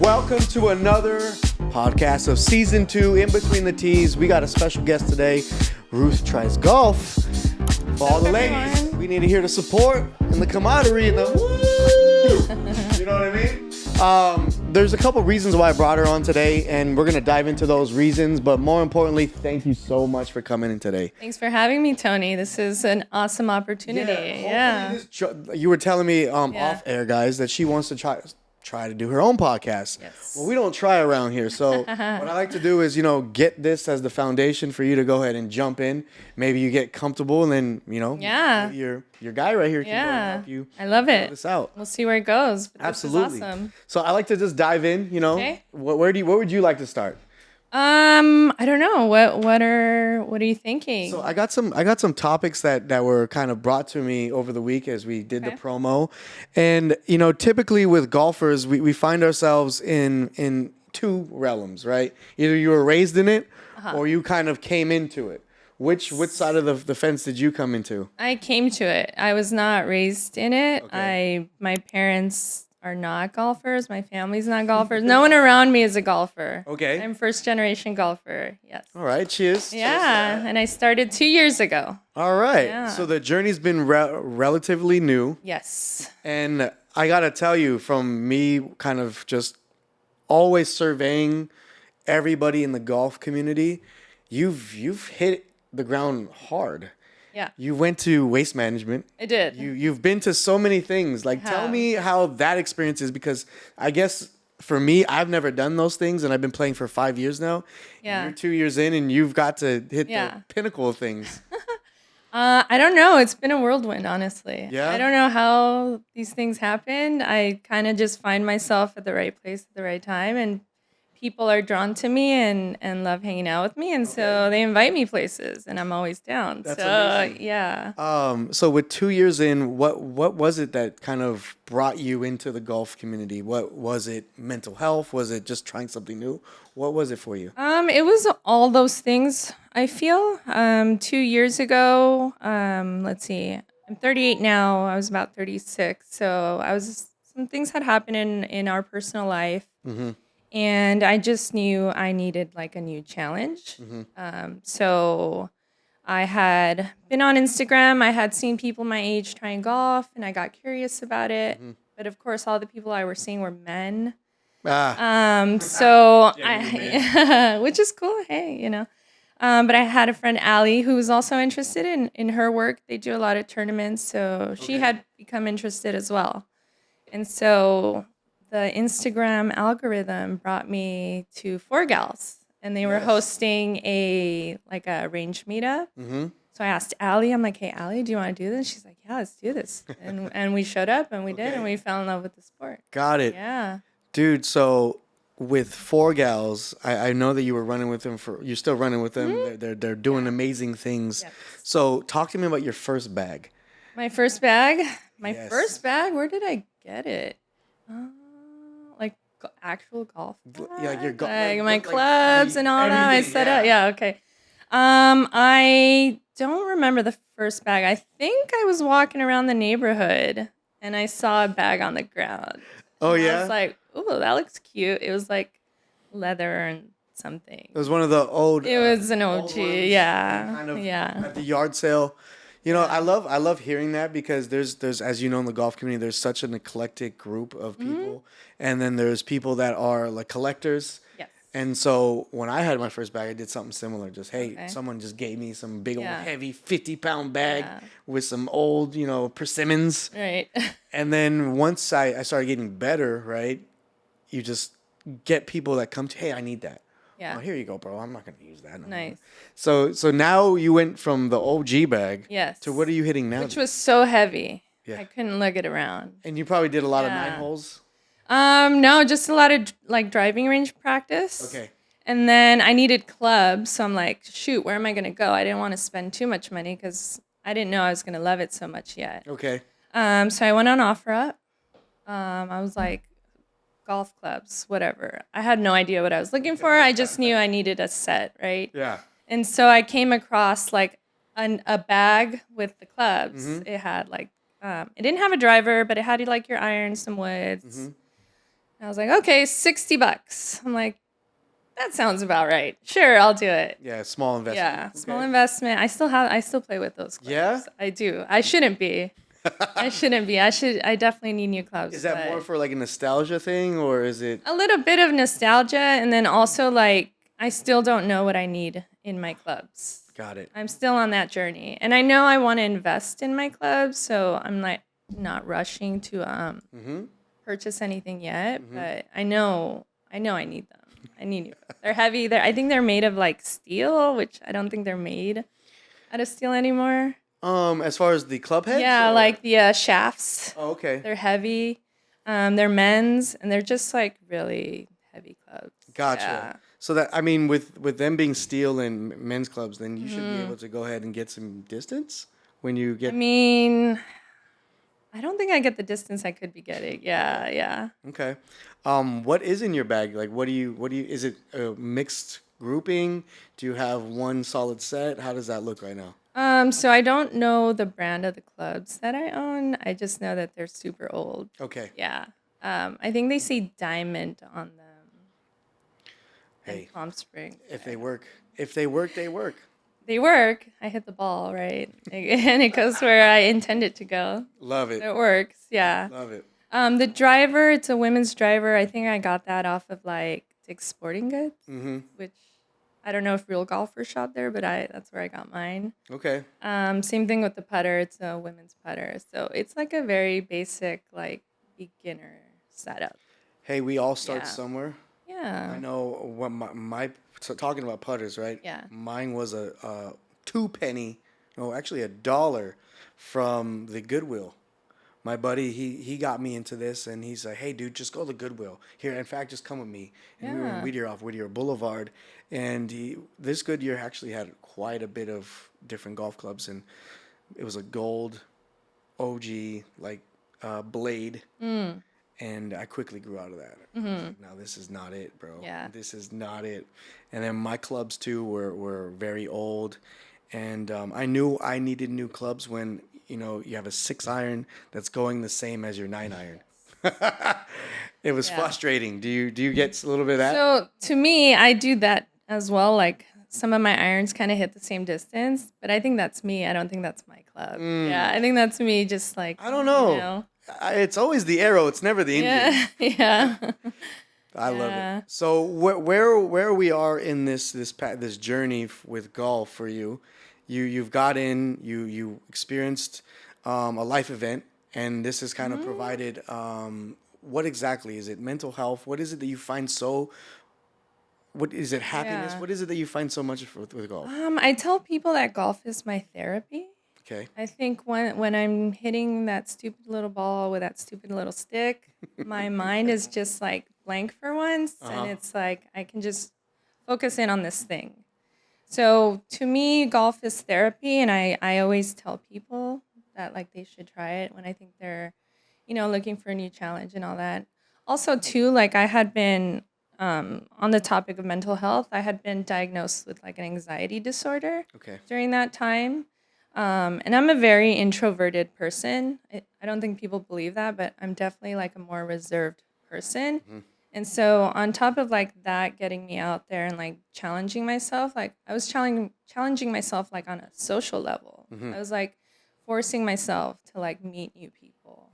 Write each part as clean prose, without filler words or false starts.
Welcome to another podcast of season 2, In Between the Tees. We got a special guest today, Ruth Tries Golf. For all the ladies, we need to hear the support and the camaraderie and the woo. You know what I mean? There's a couple reasons why I brought her on today, and we're going to dive into those reasons. But more importantly, thank you so much for coming in today. Thanks for having me, Tony. This is an awesome opportunity. Yeah. You were telling me off air, guys, that she wants to try to do her own podcast. Yes. Well, we don't try around here. So what I like to do is, get this as the foundation for you to go ahead and jump in. Maybe you get comfortable and then, your guy right here can go and help you. I love it. This out. We'll see where it goes. But Absolutely. This is awesome. So I like to just dive in, Okay. Where would you like to start? I don't know. What are you thinking? So I got some topics that were kind of brought to me over the week as we did the promo. And typically with golfers, we find ourselves in two realms, right? Either you were raised in it or you kind of came into it. Which side of the fence did you come into? I came to it. I was not raised in it. Okay. My parents are not golfers. My family's not golfers. No one around me is a golfer. Okay. I'm first generation golfer. Yes. All right. Cheers. Yeah. Cheers. And I started 2 years ago. All right. Yeah. So the journey's been relatively new. Yes. And I got to tell you, from me kind of just always surveying everybody in the golf community, you've hit the ground hard. Yeah. You went to waste management. I did. You've been to so many things. Like, tell me how that experience is, because I guess for me, I've never done those things, and I've been playing for 5 years now. Yeah. You're 2 years in, and you've got to hit the pinnacle of things. I don't know. It's been a whirlwind, honestly. Yeah? I don't know how these things happen. I kind of just find myself at the right place at the right time, and people are drawn to me and love hanging out with me, and so they invite me places, and I'm always down. That's so amazing. yeah. So with 2 years in, what was it that kind of brought you into the golf community? What was it? Mental health? Was it just trying something new? What was it for you? It was all those things, I feel. 2 years ago, let's see, I'm 38 now. I was about 36, so some things had happened in our personal life. Mm-hmm. And I just knew I needed like a new challenge. So I had been on Instagram. I had seen people my age trying golf, and I got curious about it. But of course, all the people I were seeing were men. So which is cool. Hey, But I had a friend, Allie, who was also interested in her work. They do a lot of tournaments, so she had become interested as well. And so the Instagram algorithm brought me to ForeGals, and they were hosting a range meetup. Mm-hmm. So I asked Allie, I'm like, hey, Allie, do you want to do this? She's like, yeah, let's do this. And we showed up, and we did, and we fell in love with the sport. Got it. Yeah. Dude, so with ForeGals, I know that you were running with them you're still running with them. Mm-hmm. They're doing amazing things. Yes. So talk to me about your first bag. My first bag? First bag? Where did I get it? Actual golf bag? Yeah, your my clubs and all that. I set up. Yeah, okay. I don't remember the first bag. I think I was walking around the neighborhood and I saw a bag on the ground. Oh, and yeah? I was like, ooh, that looks cute. It was like leather and something. It was one of the old. It was an OG, yeah. Kind of yeah. At the yard sale. I love hearing that, because there's as you know, in the golf community, there's such an eclectic group of people, and then there's people that are like collectors. Yes. And so when I had my first bag, I did something similar. Just someone just gave me some big old heavy 50-pound bag with some old persimmons. Right. And then once I started getting better, right, you just get people that come to, hey, I need that. Yeah. Oh, here you go, bro. I'm not going to use that no Nice. more. So now you went from the OG bag to what are you hitting now? Which was so heavy. Yeah. I couldn't lug it around. And you probably did a lot of 9 holes? No, just a lot of driving range practice. Okay. And then I needed clubs, so I'm like, shoot, where am I going to go? I didn't want to spend too much money because I didn't know I was going to love it so much yet. Okay. So I went on OfferUp. I was like, golf clubs, whatever. I had no idea what I was looking for. I just knew I needed a set, right? Yeah. And so I came across like a bag with the clubs. Mm-hmm. It had like, it didn't have a driver, but it had like your irons, some woods. Mm-hmm. I was like, okay, $60. I'm like, that sounds about right. Sure, I'll do it. Yeah, small investment. Yeah, small investment. I still play with those clubs. Yeah? I do. I shouldn't be. I shouldn't be. I definitely need new clubs. Is that but more for like a nostalgia thing, or is it? a little bit of nostalgia, and then also like I still don't know what I need in my clubs. Got it. I'm still on that journey, and I know I want to invest in my clubs, so I'm like not rushing to Mm-hmm. purchase anything yet. But I know I need them. I need new. They're heavy. I think they're made of like steel, which I don't think they're made out of steel anymore. As far as the club heads? Yeah, or- like the shafts. Oh, okay. They're heavy. They're men's, and they're just like really heavy clubs. Gotcha. Yeah. So that, I mean, with them being steel and men's clubs, then you should be able to go ahead and get some distance when you I get. mean, I don't think I get the distance I could be getting. Yeah, yeah. Okay. What is in your bag? Like, what do you? Is it a mixed grouping? Do you have one solid set? How does that look right now? So I don't know the brand of the clubs that I own. I just know that they're super old. Okay. Yeah. I think they say diamond on them. Hey, And Palm Springs. if they work, they work. They work. I hit the ball, right? And it goes where I intend it to go. Love it. It works. Yeah. Love it. The driver, it's a women's driver. I think I got that off of like Dick's Sporting Goods, Mm-hmm. which I don't know if real golfers shop there, but that's where I got mine. Okay. Same thing with the putter. It's a women's putter. So it's like a very basic, like beginner setup. Hey, we all start Yeah. somewhere. I Yeah. know what my so talking about putters, right? Yeah. Mine was a 2 penny, no, actually $1 from the Goodwill. My buddy, he got me into this, and he's like, "Hey, dude, just go to Goodwill. Here, in fact, just come with me." And we were in Yeah. Whittier off Whittier Boulevard, and this Goodyear actually had quite a bit of different golf clubs, and it was a gold OG like blade. And I quickly grew out of that. I was like, no, this is not it, bro. Yeah. This is not it. And then my clubs too were very old, and I knew I needed new clubs when you have a 6-iron that's going the same as your 9-iron. It was Yeah. frustrating. Do you get a little bit of that? So to me, I do that as well. Like some of my irons kind of hit the same distance, but I think that's me. I don't think that's my club. Yeah, I think that's me. Just like I don't know. You know? It's always the arrow. It's never the Indian. Yeah, yeah. I love Yeah. it. So where we are in this journey with golf for you, you've got in, you experienced a life event, and this has kind of provided what exactly is it? Mental health? What is it that you find so? What is it? Happiness? Yeah. What is it that you find so much with golf? I tell people that golf is my therapy. Okay. I think when I'm hitting that stupid little ball with that stupid little stick, my mind is just like blank for once, and it's like I can just focus in on this thing. So to me, golf is therapy, and I always tell people that like they should try it when I think they're, looking for a new challenge and all that. Also, too, like I had been on the topic of mental health, I had been diagnosed with like an anxiety disorder Okay. during that time. And I'm a very introverted person. I don't think people believe that, but I'm definitely like a more reserved person. And so on top of like that getting me out there and like challenging myself, like I was challenging myself like on a social level. I was like forcing myself to like meet new people,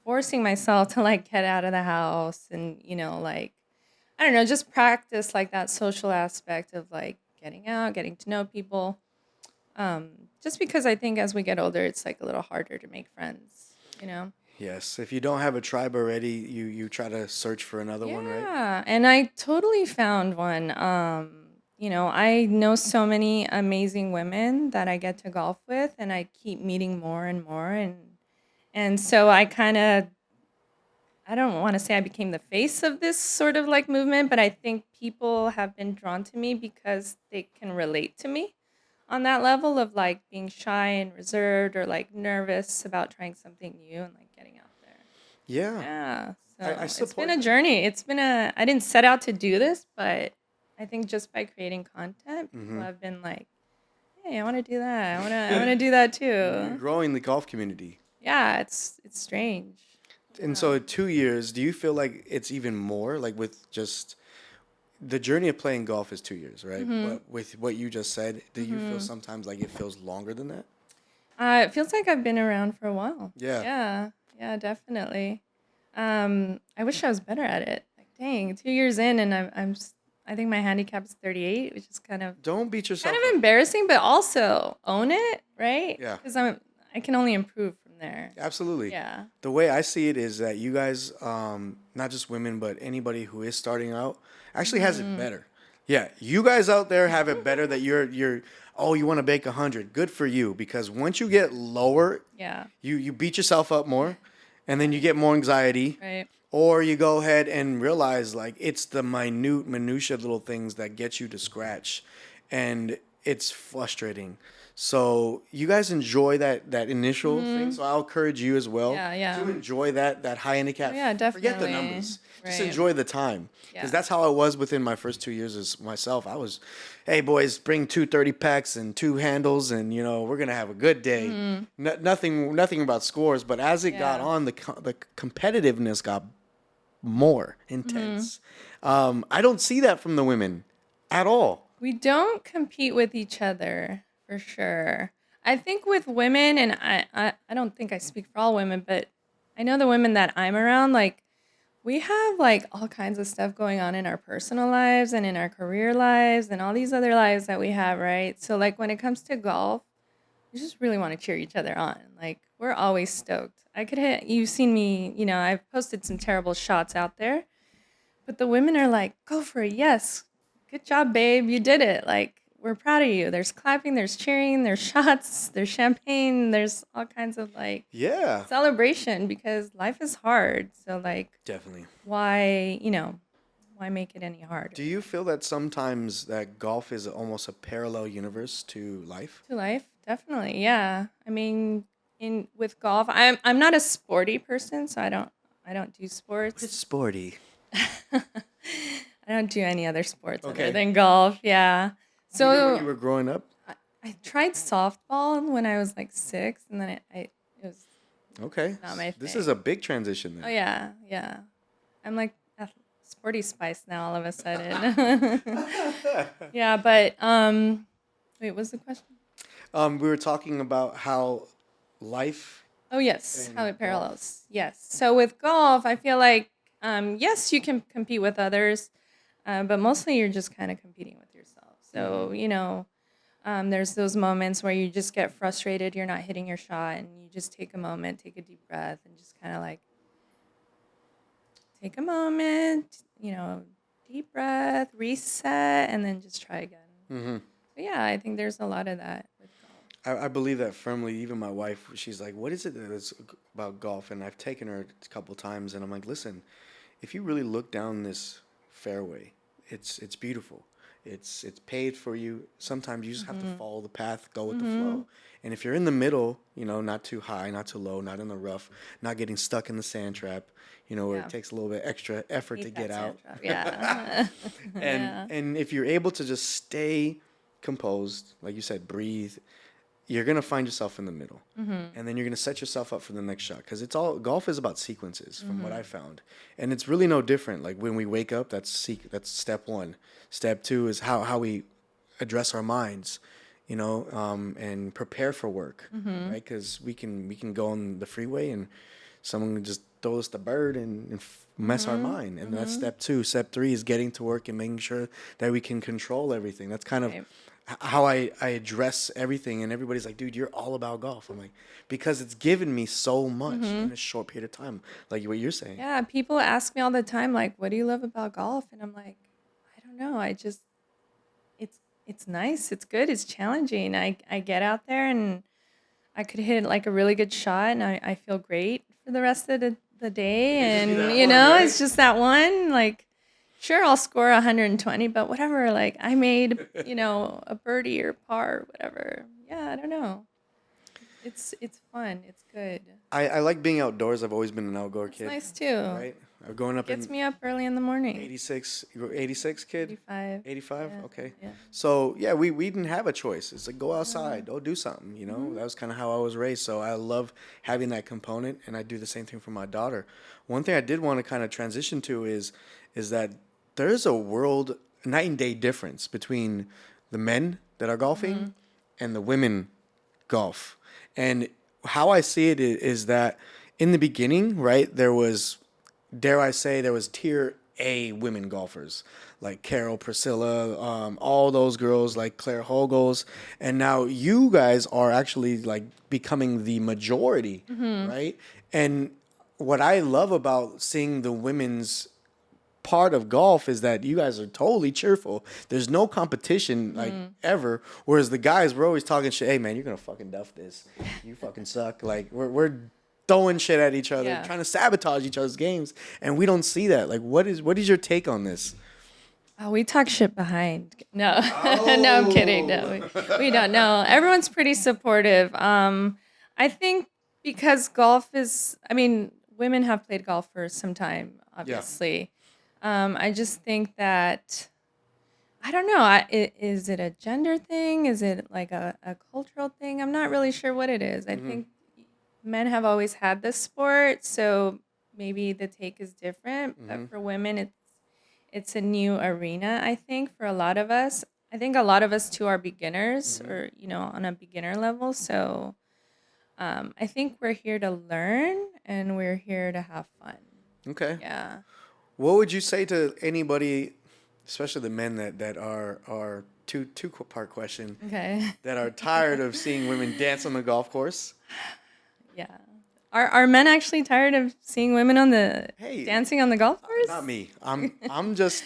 forcing myself to like get out of the house and, like, I don't know, just practice like that social aspect of like getting out, getting to know people. Just because I think as we get older, it's like a little harder to make friends, Yes. If you don't have a tribe already, you try to search for another one, right? Yeah, and I totally found one. I know so many amazing women that I get to golf with, and I keep meeting more and more, and so I kind of, I don't want to say I became the face of this sort of like movement, but I think people have been drawn to me because they can relate to me on that level of like being shy and reserved or like nervous about trying something new and like getting out there. Yeah. Yeah. So I it's support been a that. journey. I didn't set out to do this, but I think just by creating content, people have been like, hey, I want to do that. I want to do that You're too. growing the golf community. Yeah, it's strange. And so 2 years, do you feel like it's even more like with just the journey of playing golf is 2 years, right? But with what you just said, do you feel sometimes like it feels longer than that? It feels like I've been around for a while. Yeah. Yeah, definitely. I wish I was better at it. Like, dang, 2 years in, and I think my handicap is 38, which is Don't beat yourself kind of up. embarrassing, but also own it, right? Yeah. Because I can only improve from there. Absolutely. Yeah. The way I see it is that you guys, not just women, but anybody who is starting out, actually has it better. Yeah, you guys out there have it better that you're oh, you want to bake 100. Good for you, because once you get lower, Yeah. you beat yourself up more, and then you get more anxiety. Right. Or you go ahead and realize like it's the minutia little things that get you to scratch, and it's frustrating. So you guys enjoy that initial thing. So I'll encourage you as well Yeah. to enjoy that high handicap. Oh, yeah, Forget the definitely. numbers. Just Right. enjoy the time, because Yeah. that's how I was within my first 2 years as myself. I was, hey boys, bring 230 packs and two handles, and we're gonna have a good day. Nothing about scores, but as it got Yeah. on, the competitiveness got more intense. I don't see that from the women at all. We don't compete with each other for sure. I think with women, and I don't think I speak for all women, but I know the women that I'm around, like, we have like all kinds of stuff going on in our personal lives and in our career lives and all these other lives that we have, right? So, like, when it comes to golf, we just really want to cheer each other on. Like, we're always stoked. You've seen me, I've posted some terrible shots out there, but the women are like, go for it. Yes. Good job, babe. You did it. Like, we're proud of you. There's clapping, there's cheering, there's shots, there's champagne, there's all kinds of like Yeah, celebration because life is hard. So, like, definitely. why make it any harder? Do you feel that sometimes that golf is almost a parallel universe to life? To life? Definitely. Yeah. I mean, in with golf, I'm not a sporty person, so I don't do It's sports. sporty. I don't do any other sports Okay. other than golf. Yeah. Even when you So were growing up? I tried softball when I was like 6, and then it was Okay. not my This thing. is a big transition Oh then. yeah. I'm like sporty spice now all of a sudden. Yeah, but wait, what's the question? We were talking about how life Oh yes, and how it golf. parallels. Yes. So with golf, I feel like yes, you can compete with others, but mostly you're just kind of competing with yourself. So there's those moments where you just get frustrated, you're not hitting your shot, and you just take a moment, take a deep breath, and just kind of like take a moment, deep breath, reset, and then just try again. Hmm. So yeah, I think there's a lot of that with golf. I believe that firmly. Even my wife, she's like, "What is it that is about golf?" And I've taken her a couple times, and I'm like, "Listen, if you really look down this fairway, it's beautiful. It's paid for you. Sometimes you just have to follow the path, go with the flow. And if you're in the middle, not too high, not too low, not in the rough, not getting stuck in the sand trap, where Yeah. it takes a little bit extra effort to Hate get that out. sand trap. Yeah. And Yeah. and if you're able to just stay composed, like you said, breathe, you're gonna find yourself in the middle, and then you're gonna set yourself up for the next shot. Because it's all golf is about sequences, from what I found, and it's really no different. Like when we wake up, that's step one. Step two is how we address our minds, and prepare for work, right? Because we can go on the freeway and someone can just throw us the bird and mess our mind, and that's step two. Step three is getting to work and making sure that we can control everything. That's kind of Right. how I address everything, and everybody's like, dude, you're all about golf. I'm like, because it's given me so much in a short period of time, like what you're saying. Yeah, people ask me all the time, like, what do you love about golf? And I'm like, I don't know. It's nice. It's good. It's challenging. I get out there and I could hit like a really good shot, and I feel great for the rest of the day. It could just be And, that one, right? it's just that one. Like, sure, I'll score 120, but whatever. Like, I made, a birdie or par or whatever. Yeah, I don't know. It's fun. It's good. I like being outdoors. I've always been an outdoor It's kid, nice too. right? Growing up Gets in me up early in the morning. 86, you were 86 kid? 85. 85? Yeah, Okay. yeah. So, yeah, we didn't have a choice. It's like, go outside, go do something, you know? Mm-hmm. That was kind of how I was raised. So I love having that component, and I do the same thing for my daughter. One thing I did want to kind of transition to is that there's a world, night and day difference between the men that are golfing and the women golf. And how I see it is that in the beginning, right, there was, dare I say, there was tier A women golfers like Carol, Priscilla, all those girls like Claire Hogels, and now you guys are actually like becoming the majority, right? And what I love about seeing the women's part of golf is that you guys are totally cheerful. There's no competition like ever. Whereas the guys, we're always talking shit. Hey man, you're gonna fucking duff this. You fucking suck. Like we're throwing shit at each other, Yeah. trying to sabotage each other's games, and we don't see that. Like what is your take on this? Oh, we talk shit behind. No, no, I'm kidding. No, we don't. No, everyone's pretty supportive. I think because golf is, I mean, women have played golf for some time, obviously. I just think that, I don't know, is it a gender thing? Is it like a cultural thing? I'm not really sure what it is. I think men have always had this sport, so maybe the take is different. But for women, it's a new arena, I think, for a lot of us. I think a lot of us too are beginners or, on a beginner level. So I think we're here to learn and we're here to have fun. Okay. Yeah. What would you say to anybody, especially the men that are two part question, Okay. that are tired of seeing women dance on the golf course? Yeah. Are men actually tired of seeing women on the Hey, dancing on the golf course? Not me. I'm just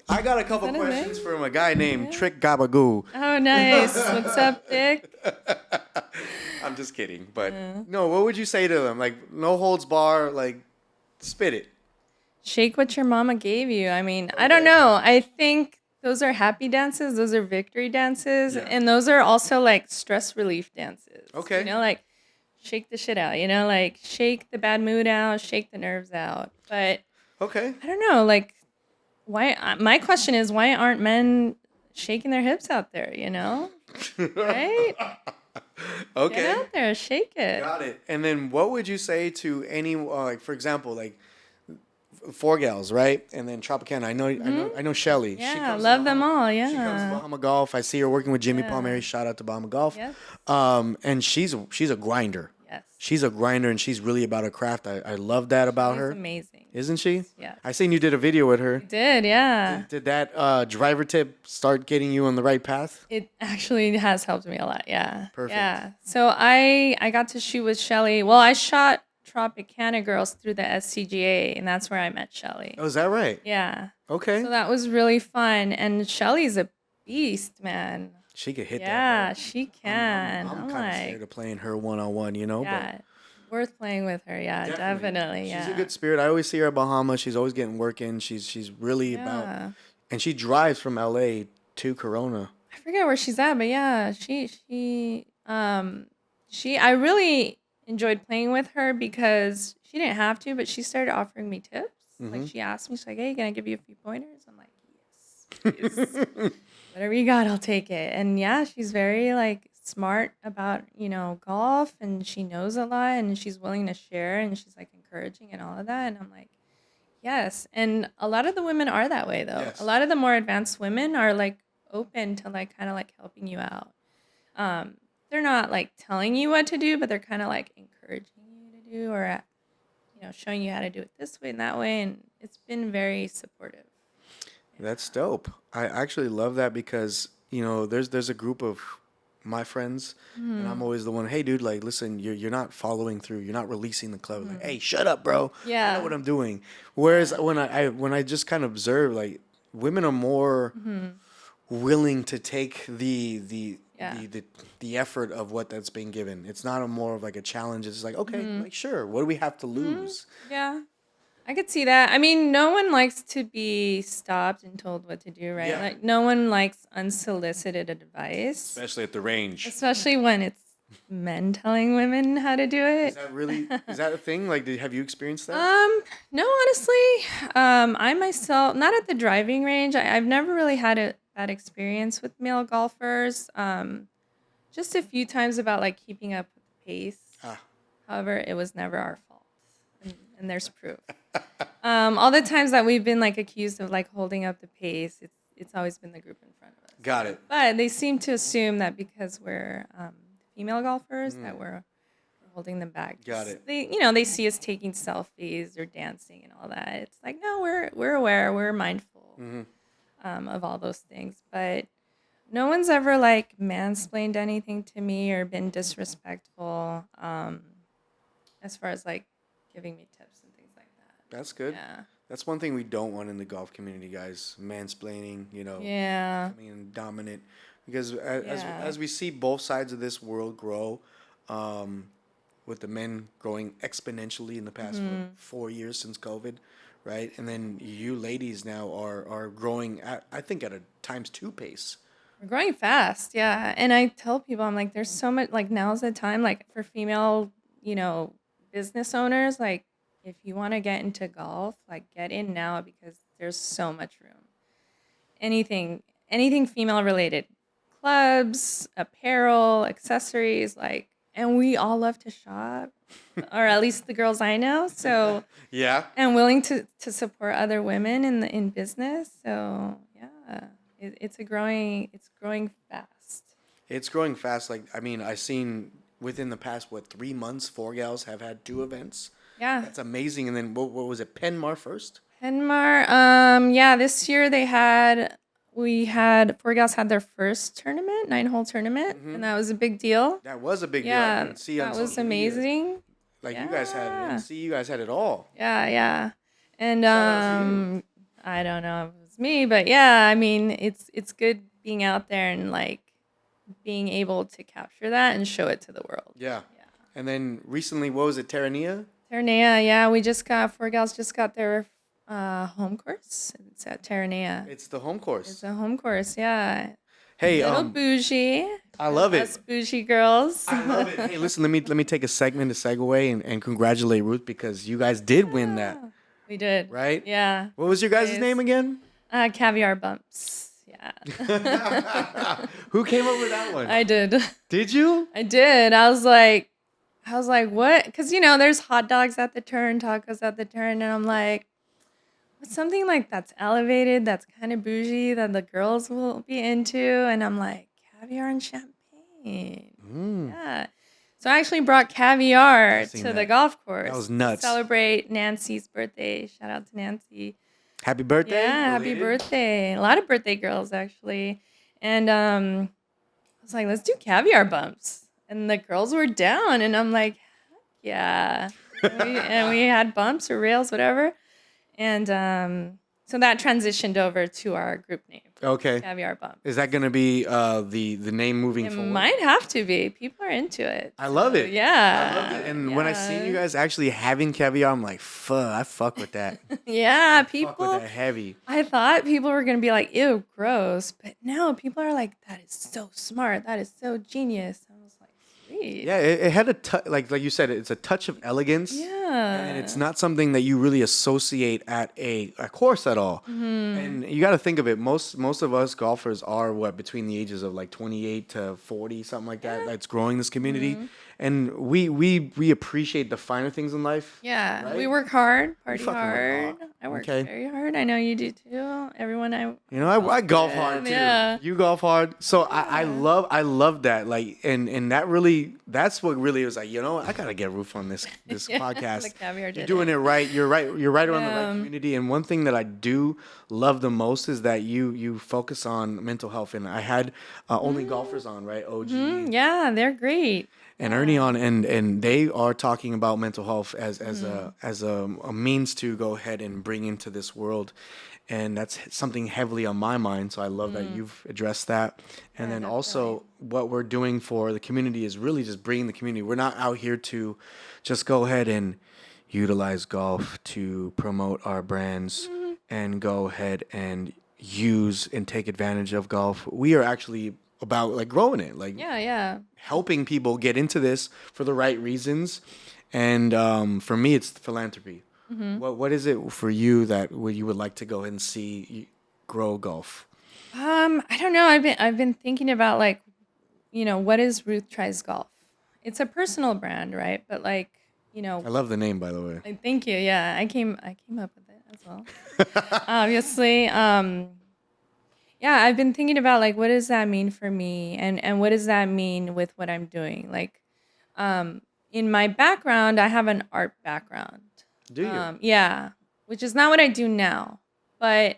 I got a couple Is that a questions thing? from a guy named Trick Gabagoo. Oh, nice. What's up, Dick? I'm just kidding. But no, what would you say to them? Like no holds bar, like spit it. Shake what your mama gave you. I mean, I don't know. I think those are happy dances. Those are victory dances. Yeah. And those are also like stress relief dances. Okay. Like shake the shit out, like shake the bad mood out, shake the nerves out. But Okay. I don't know, like why, my question is, why aren't men shaking their hips out there, Right? Okay. Get out there, shake it. Got it. And then what would you say to any like for example, like ForeGals, right? And then Tropicana. I know Shelly. Yeah, love them all, She comes to yeah. Bahama Golf. I see her working with Jimmy Yeah. Palmieri. Shout out to Bahama Golf. Yes. And she's a grinder. Yes. She's a grinder and she's really about her craft. I love that about She's her. amazing. Isn't she? Yeah. I seen you did a video with her. Did, yeah. Did that driver tip start getting you on the right path? It actually has helped me a lot, yeah. Perfect. Yeah. So I got to shoot with Shelly. Well, I shot Tropicana Girls through the SCGA, and that's where I met Shelly. Oh, is that right? Yeah. Okay. So that was really fun. And Shelly's a beast, man. She could hit that. Yeah, ball. she can. I'm I'm kind of like, scared of playing her one-on-one, yeah, worth playing with her. Yeah, definitely. Yeah. She's a good spirit. I always see her at Bahama. She's always getting work in. She's really about, Yeah. and she drives from LA to Corona. I forget where she's at, but yeah, I really enjoyed playing with her because she didn't have to, but she started offering me tips. Like she asked me, she's like, "Hey, can I give you a few pointers?" I'm like, "Yes, please. Whatever you got, I'll take it." And yeah, she's very like smart about golf, and she knows a lot, and she's willing to share, and she's like encouraging and all of that. And I'm like, yes. And a lot of the women are that way though. Yes. A lot of the more advanced women are like open to like kind of like helping you out. They're not like telling you what to do, but they're kind of like encouraging you to do, or showing you how to do it this way and that way. And it's been very supportive. That's dope. I actually love that because there's a group of my friends, and I'm always the one. Hey, dude, like, listen, you're not following through. You're not releasing the club. Like, hey, shut up, bro. Yeah. I know what I'm doing. Whereas when I just kind of observe, like, women are more willing to take the effort of what that's being given. It's not more of like a challenge. It's like, okay, like sure, what do we have to lose? Yeah. I could see that. I mean, no one likes to be stopped and told what to do, right? Yeah. Like no one likes unsolicited advice, Especially at the range. especially when it's men telling women how to do Is it. that a thing? Like, have you experienced that? No, honestly, I myself, not at the driving range. I've never really had that experience with male golfers. Just a few times about like keeping up with the pace. Ah, However, it was never our fault, and there's proof. All the times that we've been like accused of like holding up the pace, it's always been the group in front of us. got it. But they seem to assume that because we're female golfers that we're holding them back. Got it. They see us taking selfies or dancing and all that. It's like, no, we're aware, we're mindful of all those things. But no one's ever like mansplained anything to me or been disrespectful as far as like giving me tips and things like that. That's good. Yeah. That's one thing we don't want in the golf community, guys. Mansplaining, Yeah. becoming dominant. Because as Yeah. we see both sides of this world grow, with the men growing exponentially in the past 4 years since COVID, right? And then you ladies now are growing at, I think, at a times 2 pace. We're growing fast, yeah. And I tell people, I'm like, there's so much, like, now's the time, like, for female, business owners, like, if you want to get into golf, like, get in now because there's so much room. Anything female related, clubs, apparel, accessories, like, and we all love to shop, or at least the girls I know. So, Yeah. and willing to support other women in business. So, yeah. It's growing fast. It's growing fast. Like, I mean, I've seen within the past, 3 months, ForeGals have had 2 events. Yeah. That's amazing. And then what was it, Penmar first? Penmar, yeah, this year ForeGals had their first tournament, 9-hole tournament, and that was a big deal. That was a big deal. I Yeah, can see on that was social media. amazing. Like, you guys had it. And see, you guys had it all. Yeah. And Shout out to you. I don't know if it was me, but yeah, I mean, it's good being out there and like being able to capture that and show it to the world. Yeah. And then recently, what was it, Terranea? Terranea, yeah, ForeGals just got their home course. It's at Terranea. It's the home course. It's a home course, yeah. Hey, Little bougie. I love it. Us bougie girls. I love it. Hey, listen, let me take a segue and congratulate Ruth because you guys did win that, We did. right? Yeah. What was your guys' Nice. name again? Caviar bumps. Yeah. Who came up with that one? I did. Did you? I did. I was like, what? Because, there's hot dogs at the turn, tacos at the turn. And I'm like, what's something like that's elevated, that's kind of bougie, that the girls will be into? And I'm like, caviar and champagne. Yeah. So I actually brought caviar to the golf course. That was nuts. To celebrate Nancy's birthday. Shout out to Nancy. Happy birthday. Yeah, happy birthday. A lot of birthday girls, actually. And I was like, let's do caviar bumps. And the girls were down. And I'm like, heck yeah. and we had bumps or rails, whatever. And so that transitioned over to our group name. Okay. Caviar bumps. Is that going to be the name moving It forward? might have to be. People are into it. I love it. Yeah. I love it. And when I see you guys actually having caviar, I'm like, I fuck with that. Yeah, Fuck with people. that heavy. I thought people were going to be like, ew, gross. But no, people are like, that is so smart. That is so genius. I was like, sweet. Yeah, it had a touch, like you said, it's a touch of elegance. Yeah. And it's not something that you really associate at a course at all. And you got to think of it. Most of us golfers are between the ages of like 28 to 40, something like that. That's growing this community, and we appreciate the finer things in life. Yeah. Right? We work hard, party fucking work hard. hard. I work Okay. very hard. I know you do too. Everyone I golf hard too. Yeah. You golf hard, so I love that. Like, and that's what really was like. I gotta get Ruth on this podcast. The caviar You're did doing it right. You're right around the right community. And one thing that I do love the most is that you focus on mental health. And I had only golfers on, right? OG Yeah, they're great. and Ernie on, and they are talking about mental health as a means to go ahead and bring into this world. And that's something heavily on my mind. So I love that you've addressed that. And then also what we're doing for the community is really just bringing the community. We're not out here to just go ahead and utilize golf to promote our brands and go ahead and use and take advantage of golf. We are actually about like growing it, like Yeah. helping people get into this for the right reasons. And for me, it's philanthropy. What is it for you that you would like to go ahead and see grow golf? I don't know. I've been thinking about like, what is Ruth Tries Golf? It's a personal brand, right? But like, I love the name, by the way. like, thank you. Yeah, I came up with it as well. Obviously. Yeah, I've been thinking about like what does that mean for me and what does that mean with what I'm doing? Like in my background, I have an art background. Do you? Yeah, which is not what I do now. But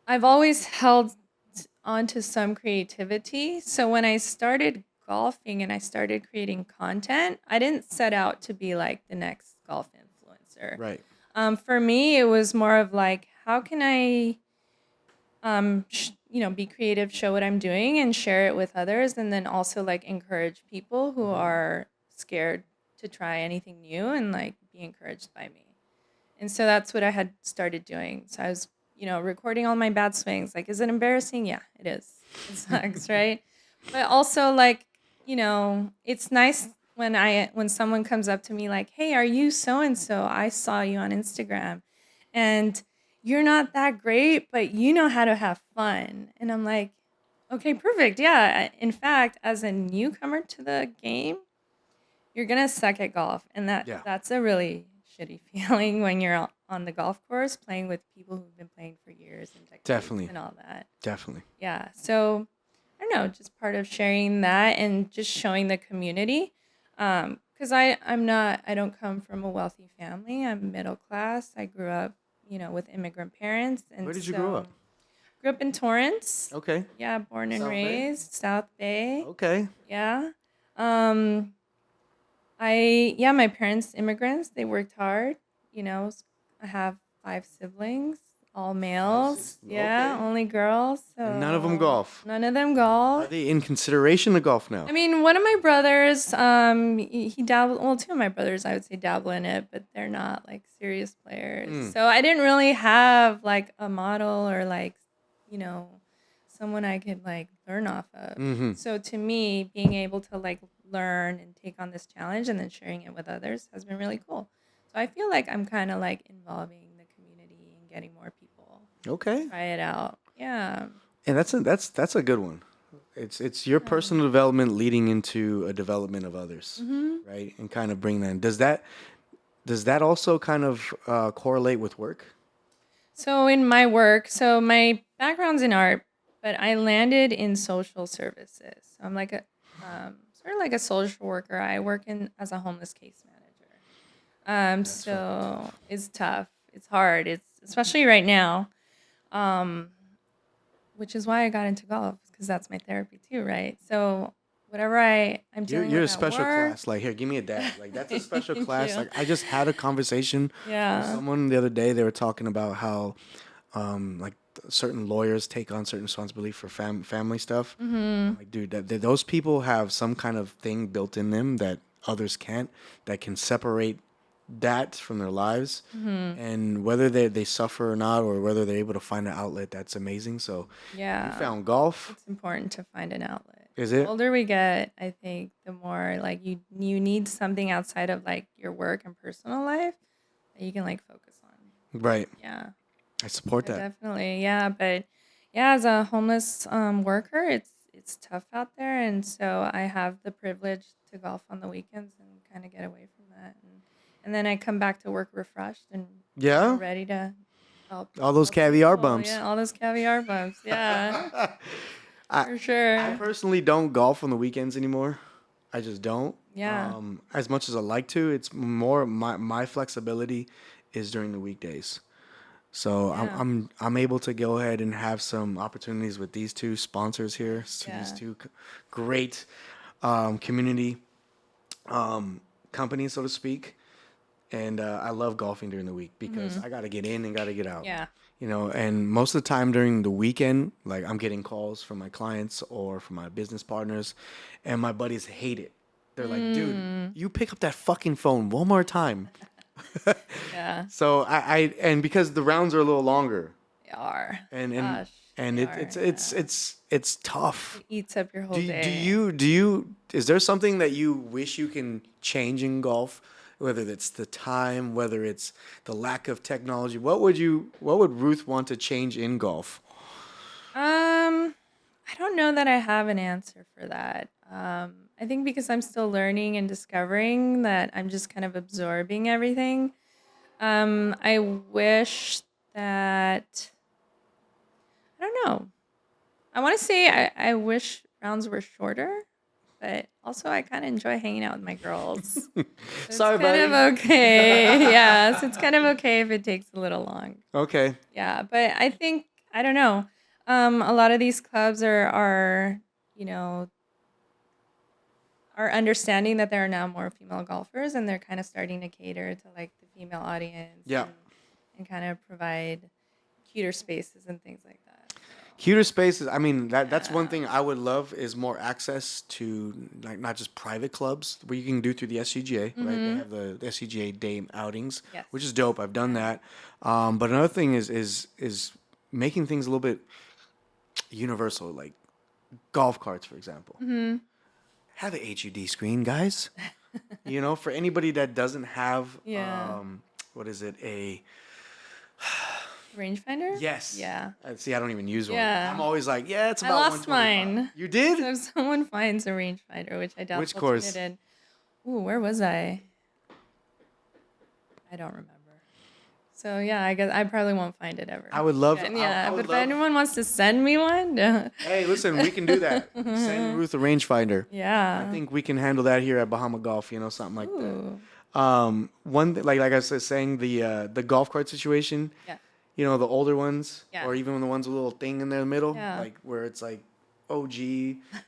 I've always held on to some creativity. So when I started golfing and I started creating content, I didn't set out to be like the next golf influencer. Right. For me, it was more of like, how can I, be creative, show what I'm doing, and share it with others, and then also like encourage people who are scared to try anything new and like be encouraged by me. And so that's what I had started doing. So I was, recording all my bad swings. Like, is it embarrassing? Yeah, it is. It sucks, right? But also, like, it's nice when someone comes up to me like, "Hey, are you so and so? I saw you on Instagram, and you're not that great, but you know how to have fun." And I'm like, "Okay, perfect. Yeah. In fact, as a newcomer to the game, you're gonna suck at golf, and Yeah. that's a really shitty feeling when you're on the golf course playing with people who've been playing for years and decades Definitely. and all that." Definitely. Yeah. So I don't know, just part of sharing that and just showing the community. Because I don't come from a wealthy family. I'm middle class. I grew up, with immigrant parents, and Where did you grow up? Grew up in Torrance. Okay. Yeah, born and South Bay? raised South Bay. Okay. Yeah. My parents immigrants. They worked hard. I have 5 siblings, all males. Yeah, Okay. only girls. So And none of them golf. None of them Are golf. they in consideration to golf now? I mean, one of my brothers, he dabbled. Well, two of my brothers, I would say, dabble in it, but they're not like serious players. So I didn't really have like a model or like, you know, someone I could like learn off of. So to me, being able to like learn and take on this challenge and then sharing it with others has been really cool. So I feel like I'm kind of like involving the community and getting more people Okay. try it out. Yeah. And that's a good one. It's your personal development leading into a development of others, right? And kind of bring that in. Does that also kind of correlate with work? So in my work, so my background's in art, but I landed in social services. So I'm like a sort of like a social worker. I work in as a homeless case manager. So it's tough. It's hard. It's especially right now, which is why I got into golf because that's my therapy too, right? So whatever I'm dealing You're a with at special work, class. Like here, give me a dab. Like that's a special Thank class. you. Like I just had a conversation with Yeah. someone the other day. They were talking about how, like certain lawyers take on certain responsibility for family stuff. Like, dude, those people have some kind of thing built in them that others can't. That can separate that from their lives, and whether they suffer or not, or whether they're able to find an outlet, that's amazing. So you Yeah. found golf. It's important to find an outlet. Is The it? older we get, I think the more like you need something outside of like your work and personal life that you can like focus on. Right. Yeah. I support that. Definitely. Yeah, but yeah, as a homeless worker, it's tough out there, and so I have the privilege to golf on the weekends and kind of get away from that, and then I come back to work refreshed and Yeah? ready to help. All those help caviar people. bumps. Yeah, all those caviar bumps. Yeah, I for sure. I personally don't golf on the weekends anymore. I just don't. Yeah. As much as I like to, it's more my flexibility is during the weekdays. So Yeah. I'm able to go ahead and have some opportunities with these two sponsors here. So these Yeah. two great community companies, so to speak. And I love golfing during the week because I got to get in and got to get out. Yeah. You know, and most of the time during the weekend, like I'm getting calls from my clients or from my business partners, and my buddies hate it. They're like, dude, you pick up that fucking phone one more time. Yeah. So I and because the rounds are a little longer, They are. and Gosh. and They it's tough. It eats up your whole Do day. you is there something that you wish you can change in golf? Whether it's the time, whether it's the lack of technology, what would Ruth want to change in golf? I don't know that I have an answer for that. I think because I'm still learning and discovering that I'm just kind of absorbing everything. I wish that I don't know. I want to say I wish rounds were shorter, but also I kind of enjoy hanging out with my girls. So Sorry, it's kind buddy. of okay. Yeah, so it's kind of okay if it takes a little long. Okay. Yeah, but I think I don't know. A lot of these clubs are you know are understanding that there are now more female golfers, and they're kind of starting to cater to like the female audience Yeah. and kind of provide cuter spaces and things like that. So, Cuter spaces. I mean, that's one yeah. thing I would love is more access to like not just private clubs where you can do through the SCGA, right? They have the SCGA day outings, Yes. which is dope. I've done that. But another thing is making things a little bit universal, like golf carts, for example. Have an HUD screen, guys. For anybody that doesn't have, Yeah. what is it? A Rangefinder? yes. Yeah. See, I don't even use one. Yeah. I'm always like, yeah, it's I about lost 125. mine. You did? So if someone finds a rangefinder, which I doubt Which they'll course? turn it in. Ooh, where was I? I don't remember. So yeah, I guess I probably won't find it ever. I would love. Yeah, I would but if love. anyone wants to send me one, Hey, listen, we can do that. Send Ruth a rangefinder. yeah. I think we can handle that here at Bahama Golf. Something like that. Ooh. Like I was saying, the golf cart situation. Yeah. The older ones, Yeah. or even the ones with a little thing in the middle, Yeah. like where it's like OG,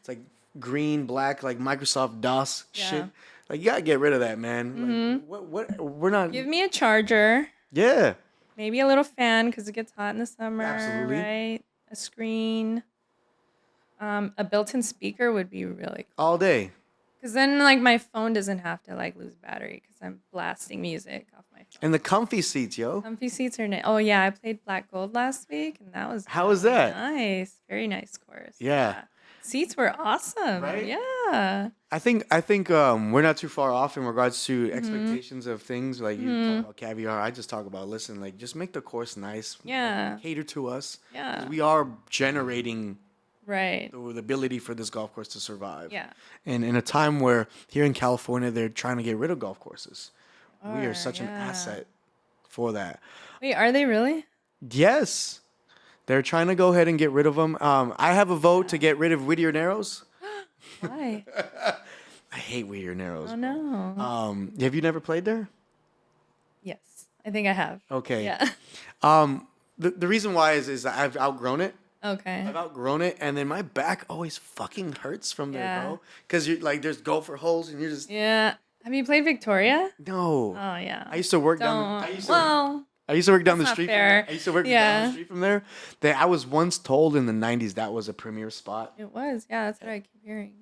it's like green, black, like Microsoft DOS shit. Yeah. Like you gotta get rid of that, man. Like what? We're not. Give me a charger, Yeah. maybe a little fan because it gets hot in the summer. Absolutely. Right. A screen. A built-in speaker would be really cool. All day. Because then, like, my phone doesn't have to like lose battery because I'm blasting music off my phone. And the comfy seats, yo. Comfy seats are nice. Oh yeah, I played Black Gold last week, and that was How was that? nice. Very nice course. Yeah. Seats were awesome. Right? Yeah. I think we're not too far off in regards to expectations of things. Like you talk about caviar, I just talk about like just make the course nice. Yeah. Cater to us. 'Cause Yeah. we are generating Right. the ability for this golf course to survive. Yeah. And in a time where here in California they're trying to get rid of golf courses, we are Are, such an yeah. asset for that. Wait, are they really? Yes, they're trying to go ahead and get rid of them. I have a vote to get rid of Whittier Narrows. Why? I hate Whittier Narrows. Oh no. Have you never played there? Yes, I think I have. Okay. Yeah. The reason why is I've outgrown it. Okay. I've outgrown it, and then my back always fucking hurts from there, Yeah. bro. Because you're like, there's gopher holes, and you're just Yeah. Have you played Victoria? no. Oh yeah. I used to work Don't. down. I used to work down the that's not street. fair. I used to work down Yeah. the street from there. That I was once told in the '90s that was a premier spot. It was. Yeah, that's what I keep hearing.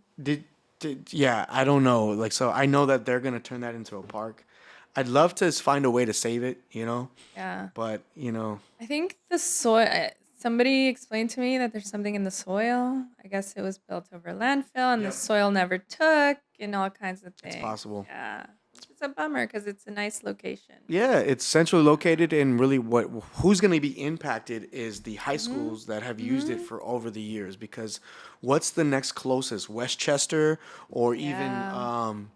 Yeah, I don't know. Like, so I know that they're gonna turn that into a park. I'd love to find a way to save it, Yeah. but I think the soil. Somebody explained to me that there's something in the soil. I guess it was built over landfill, and Yep. the soil never took, and all kinds of things. it's possible. Yeah, it's a bummer because it's a nice location. Yeah, it's centrally located, and really, who's going to be impacted is the high schools that have used it for over the years. Because what's the next closest? Westchester or Yeah. even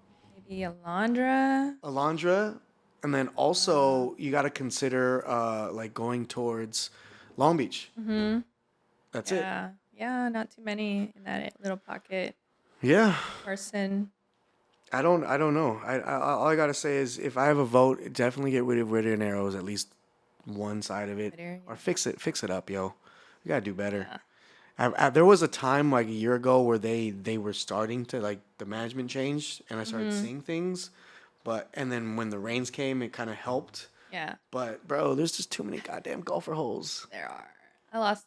Maybe Alondra. Alondra, and then also you got to consider like going towards Long Beach. That's it. Yeah, yeah, not too many in that little pocket. Yeah. Carson. I don't know. All I gotta say is if I have a vote, definitely get rid of Whittier Narrows, at least one side of it, Whittier, or fix it up, yo. You gotta do better. There was a time like a year ago where they were starting to like the management changed, and I started seeing things, and then when the rains came, it kind of helped. Yeah, But bro, there's just too many goddamn golfer holes. there are. I lost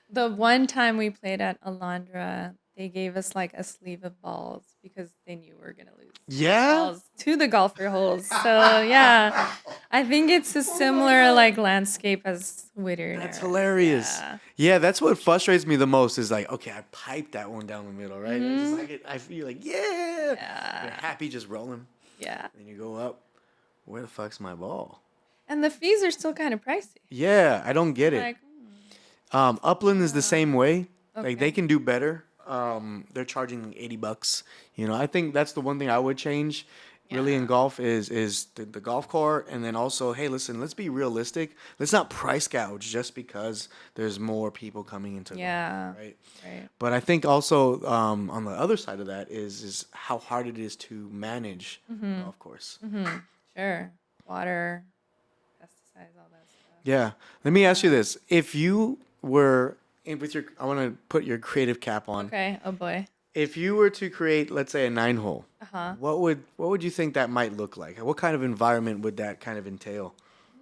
the one time we played at Alondra. They gave us like a sleeve of balls because they knew we were gonna lose Yeah. balls to the golfer holes. So yeah, I think it's a similar like landscape as Whittier. That's hilarious. Yeah, that's what frustrates me the most is like, okay, I piped that one down the middle, right? I just like it. I feel like, yeah. You're happy just rolling. Yeah. Then you go up. Where the fuck's my ball? And the fees are still kind of pricey. Yeah, I don't get it. Like, Upland is the same way. Like okay. they can do better. They're charging $80. You know, I think that's the one thing I would change. Really in golf is the golf court, and then also, hey, listen, let's be realistic. Let's not price gouge just because there's more people coming into golf, right? But I think also on the other side of that is how hard it is to manage a golf course. Sure. Water, pesticides, all that stuff. Yeah. Let me ask you this: if you were with your, I want to put your creative cap on. Okay. Oh boy. If you were to create, let's say, a 9-hole, what would you think that might look like? What kind of environment would that kind of entail?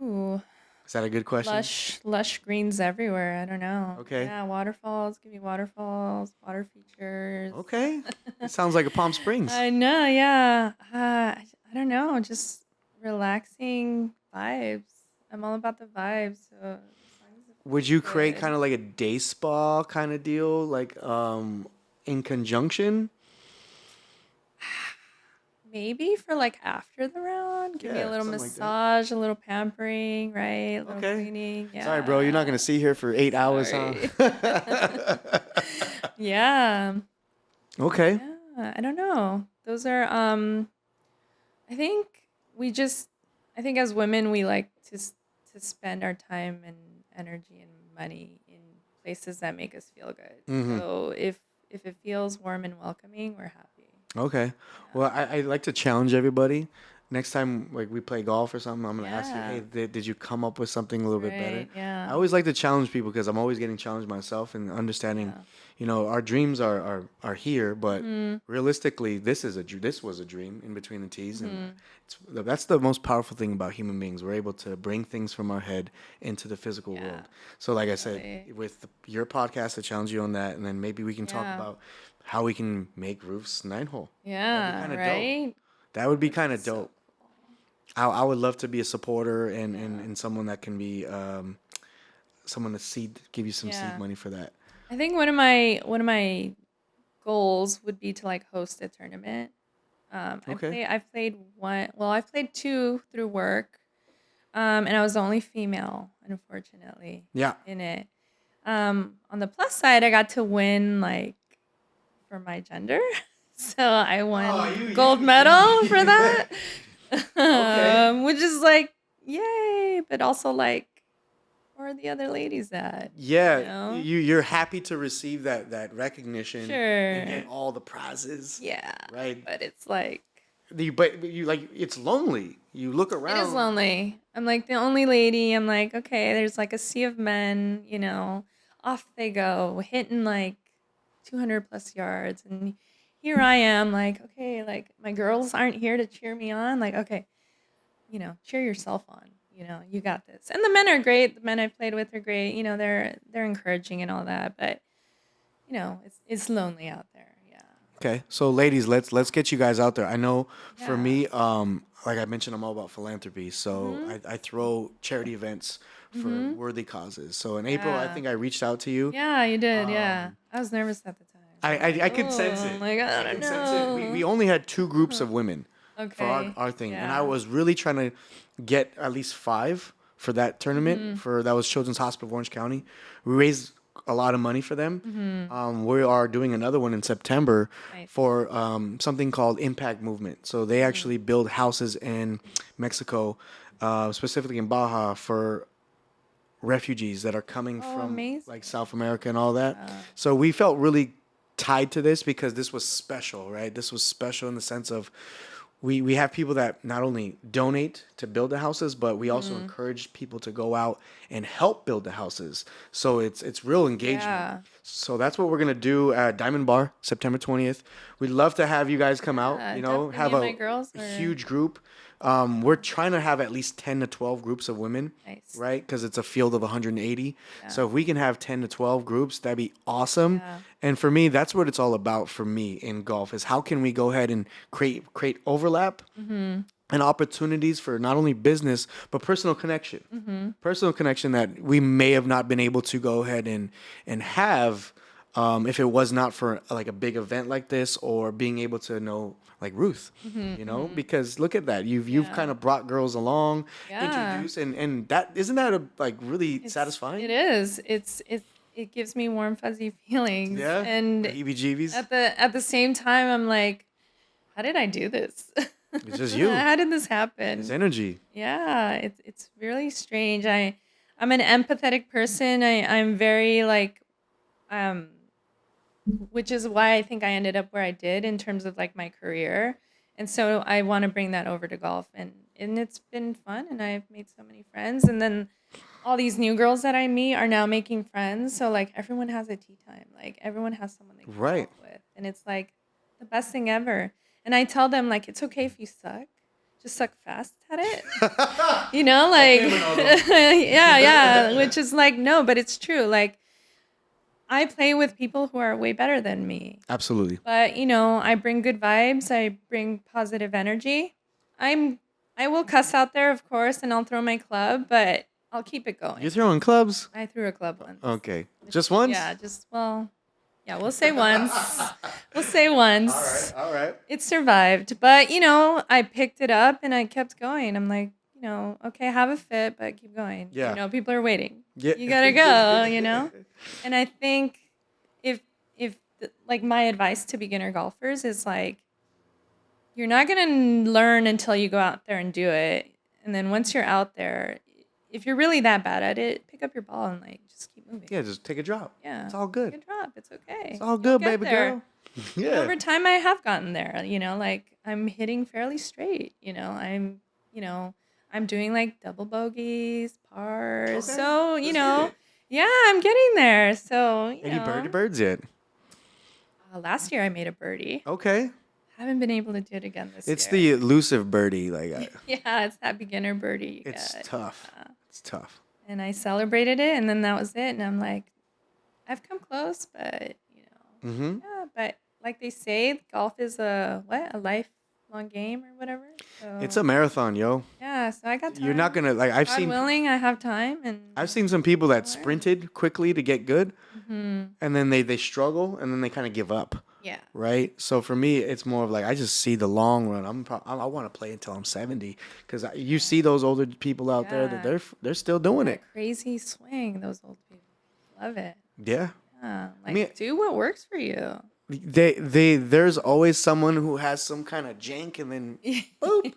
Ooh. Is that a good question? Lush greens everywhere. I don't know. Okay. Yeah, waterfalls. Give me waterfalls, water features. Okay. It sounds like a Palm Springs. I know. Yeah. I don't know. Just relaxing vibes. I'm all about the vibes. So as long as it Would feels you create good. kind of like a day spa kind of deal, like in conjunction? Maybe for like after the round, give me Yeah, a little something like that. massage, a little pampering, right? A little Okay. cleaning. Yeah. Sorry, bro, you're not gonna sit here for 8 hours, huh? Yeah. Okay. Yeah. I don't know. Those are I think I think as women we like to spend our time and energy and money in places that make us feel good. So if it feels warm and welcoming, we're happy. Okay. Well, I like to challenge everybody. Next time, like we play golf or something, I'm gonna ask you, Yeah. hey, did you come up with something a little bit better? Right, yeah. I always like to challenge people because I'm always getting challenged myself and understanding, you know, our dreams are here, but realistically, this was a dream in between the tees, and that's the most powerful thing about human beings. We're able to bring things from our head into the physical world. So, like I said, with your podcast, I challenge you on that, and then maybe we can talk about how we can make Ruth's 9-hole. Yeah, kinda right? dope. That would be kind of dope. I would love to be a supporter and someone that can be someone to give you some seed money for that. I think one of my goals would be to like host a tournament. Okay. I've played one. Well, I've played two through work, and I was the only female, unfortunately. Yeah. In it. On the plus side, I got to win like for my gender, so I won gold medal for that. Which is like yay, but also like where are the other ladies at? Yeah, You know? you're happy to receive that recognition Sure. and get all the prizes. Yeah. Right. But it's like But you like it's lonely. You look around. it is lonely. I'm like the only lady. I'm like, okay, there's like a sea of men, you know, off they go, hitting like 200 plus yards. And here I am, like, okay, like my girls aren't here to cheer me on. Like, okay, you know, cheer yourself on. You know, you got this. And the men are great. The men I've played with are great. You know, they're encouraging and all that. But, you know, it's lonely out there. Yeah. Okay, so ladies, let's get you guys out there. I know for Yeah. me, like I mentioned, I'm all about philanthropy. So I throw charity events for worthy causes. So in April, I Yeah. think I reached out to you. Yeah, you did. Yeah. I was nervous at the time. I could sense it. Like, I don't know. We only had 2 groups of women Okay. for our thing, and I Yeah. was really trying to get at least 5 for that tournament. That was Children's Hospital of Orange County. We raised a lot of money for them. We are doing another one in September Nice. for something called Impact Movement. So they actually build houses in Mexico, specifically in Baja, for refugees that are coming from amazing. like South America and all that. So we felt really tied to this because this was special, right? This was special in the sense of we have people that not only donate to build the houses, but we also encourage people to go out and help build the houses. So it's real engagement. Yeah. So that's what we're gonna do at Diamond Bar, September 20th. We'd love to have you guys come out. You know, definitely. have Me and my a girls are- huge group. We're trying to have at least 10 to 12 groups of women, Nice. right? Because it's a field of 180. So if we can have 10 to 12 groups, that'd be awesome. Yeah. And for me, that's what it's all about for me in golf is how can we go ahead and create overlap and opportunities for not only business but personal connection. Personal connection that we may have not been able to go ahead and have if it was not for like a big event like this, or being able to know like Ruth, because look at that, you've kind of brought girls along, introduced, and that isn't that a, like really satisfying? It is. It gives me warm fuzzy feelings. Yeah, And heebie-jeebies. at the same time, I'm like, how did I do this? It's just you. How did this happen? It's energy. Yeah, it's really strange. I'm an empathetic person. I'm very like which is why I think I ended up where I did in terms of like my career. And so I want to bring that over to golf, and it's been fun, and I've made so many friends, and then all these new girls that I meet are now making friends. So like everyone has a tea time. Like everyone has someone they can Right. golf with. And it's like the best thing ever. And I tell them like it's okay if you suck. Just suck fast at it. You know, like yeah, which is like no, but it's true. Like I play with people who are way better than me. Absolutely. But, I bring good vibes. I bring positive energy. I will cuss out there, of course, and I'll throw my club, but I'll keep it going. You're throwing clubs? I threw a club once. Okay. Just once? Yeah, we'll say once. We'll say once. All right. It survived. But, I picked it up and I kept going. I'm like, okay, have a fit, but keep going. Yeah. People are waiting. Yeah. You gotta go, And I think like my advice to beginner golfers is like, you're not gonna learn until you go out there and do it. And then once you're out there, if you're really that bad at it, pick up your ball and like just keep moving. Yeah, just take a drop. Yeah. It's all good. Take a drop. It's okay. It's all good, You'll get baby there. girl. And Yeah. over time I have gotten there, like I'm hitting fairly straight, I'm doing like double bogeys, pars. Okay. So, Let's get it. yeah, I'm getting there. So, Any birds yet? last year I made a birdie. Okay. Haven't been able to do it again this year. It's the elusive birdie. yeah, it's that beginner birdie you It's get. tough. Yeah. It's tough. And I celebrated it, and then that was it. And I'm like, I've come close, but Mm-hmm. yeah. But like they say, golf is a lifelong game or whatever. So, It's a marathon, yo. yeah. So I got time. You're not gonna I've God seen willing, I have time, and I've seen some people that Alright. sprinted quickly to get good, Mhm. and then they struggle, and then they kind of give up. yeah. Right. So for me, it's more of like I just see the long run. I want to play until I'm 70, because you see those older people out there that Yeah. they're still doing That it. crazy swing, those old people love it. Yeah. Yeah, like mean- do what works for you. There's always someone who has some kind of jank, and then boop.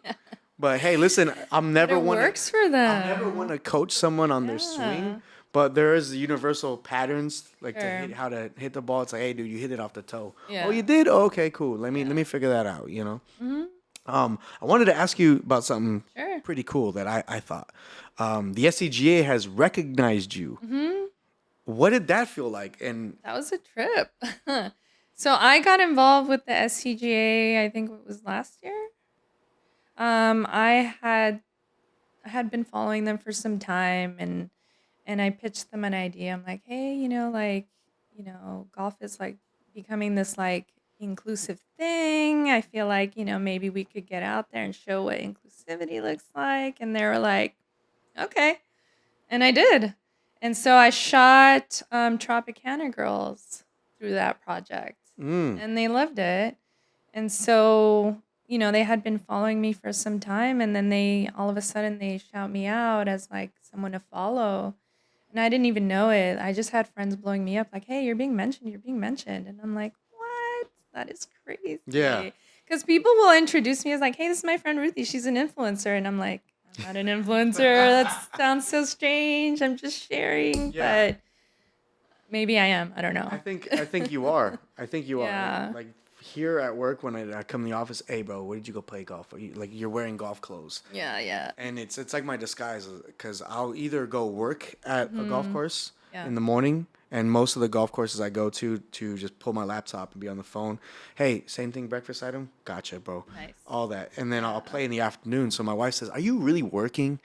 But hey, listen, I'm never It one. works for them. I never want to coach someone on their swing, but there is universal patterns like Sure. how to hit the ball. It's like, hey, dude, you hit it off the toe. Yeah. Oh, you did? Oh, okay, cool. Let me figure that out. Mhm. I wanted to ask you about something Sure. pretty cool that I thought. The SCGA has recognized you. Mhm. What did that feel like? And That was a trip. So I got involved with the SCGA, I think it was last year. I had been following them for some time, and I pitched them an idea. I'm like, hey, golf is like becoming this like inclusive thing. I feel like, maybe we could get out there and show what inclusivity looks like. And they were like, okay. And I did. And so I shot Tropicana Girls through that project. And they loved it. And so, they had been following me for some time, and then they all of a sudden they shout me out as like someone to follow. And I didn't even know it. I just had friends blowing me up like, hey, you're being mentioned. And I'm like, what? That is crazy. Yeah. Because people will introduce me as like, hey, this is my friend Ruthie. She's an influencer. And I'm like, I'm not an influencer. That sounds so strange. I'm just sharing. Yeah. But maybe I am. I don't know. I think you are. I think you Yeah. are. Like here at work, when I come in the office, hey, bro, where did you go play golf? You're wearing golf clothes. Yeah. And it's like my disguise, because I'll either go work at a golf course Yeah. in the morning, and most of the golf courses I go to just pull my laptop and be on the phone. Hey, same thing, breakfast item? Gotcha, bro. Nice. All that. And then I'll play in the afternoon. So my wife says, are you really working?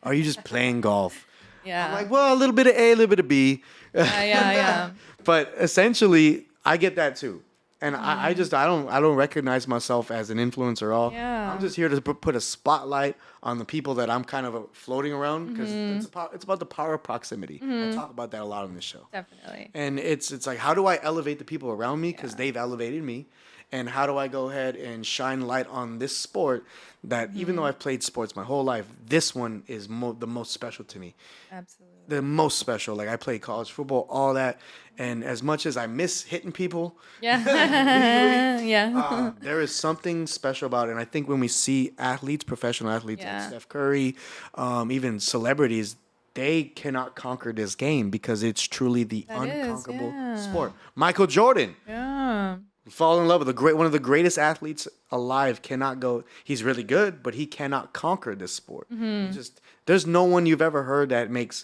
Or are you just playing golf? Yeah. I'm like, well, a little bit of A, a little bit of B. Yeah. But essentially, I get that too. And I don't recognize myself as an influencer at all. Yeah. I'm just here to put a spotlight on the people that I'm kind of floating around, because it's about the power of proximity. I talk about that a lot on this show. Definitely. And it's like, how do I elevate the people around me, because they've elevated me? And how do I go ahead and shine light on this sport that, even though I've played sports my whole life, this one is the most special to me. Absolutely. The most special. Like, I played college football, all that. And as much as I miss hitting people, Yeah. Yeah. there is something special about it. And I think when we see athletes, professional athletes like Steph Curry, even celebrities, they cannot conquer this game because it's truly the unconquerable sport. Michael Jordan. Yeah. Fall in love with one of the greatest athletes alive. He's really good, but he cannot conquer this sport. There's no one you've ever heard that makes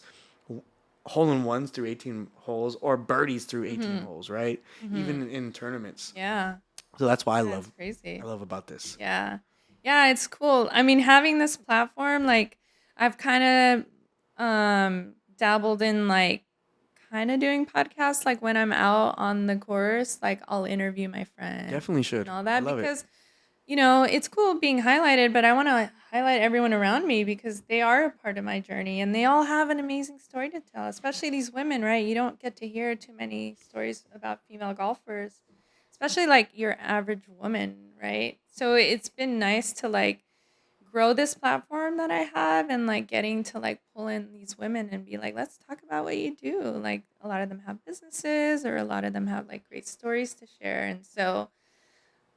hole-in-ones through 18 holes or birdies through 18 holes, right? Even in tournaments. Yeah. So that's why crazy. I love about this. Yeah. Yeah, it's cool. I mean, having this platform, like, I've kind of dabbled in, like, kind of doing podcasts, like when I'm out on the course, like I'll interview my friend. Definitely should. And all that, I love because it's cool being highlighted, but I want to highlight everyone around me because they are a part of my journey and they all have an amazing story to tell, especially these women, right? You don't get to hear too many stories about female golfers, especially like your average woman, right? So it's been nice to like grow this platform that I have and like getting to like pull in these women and be like, let's talk about what you do. Like a lot of them have businesses or a lot of them have like great stories to share. And so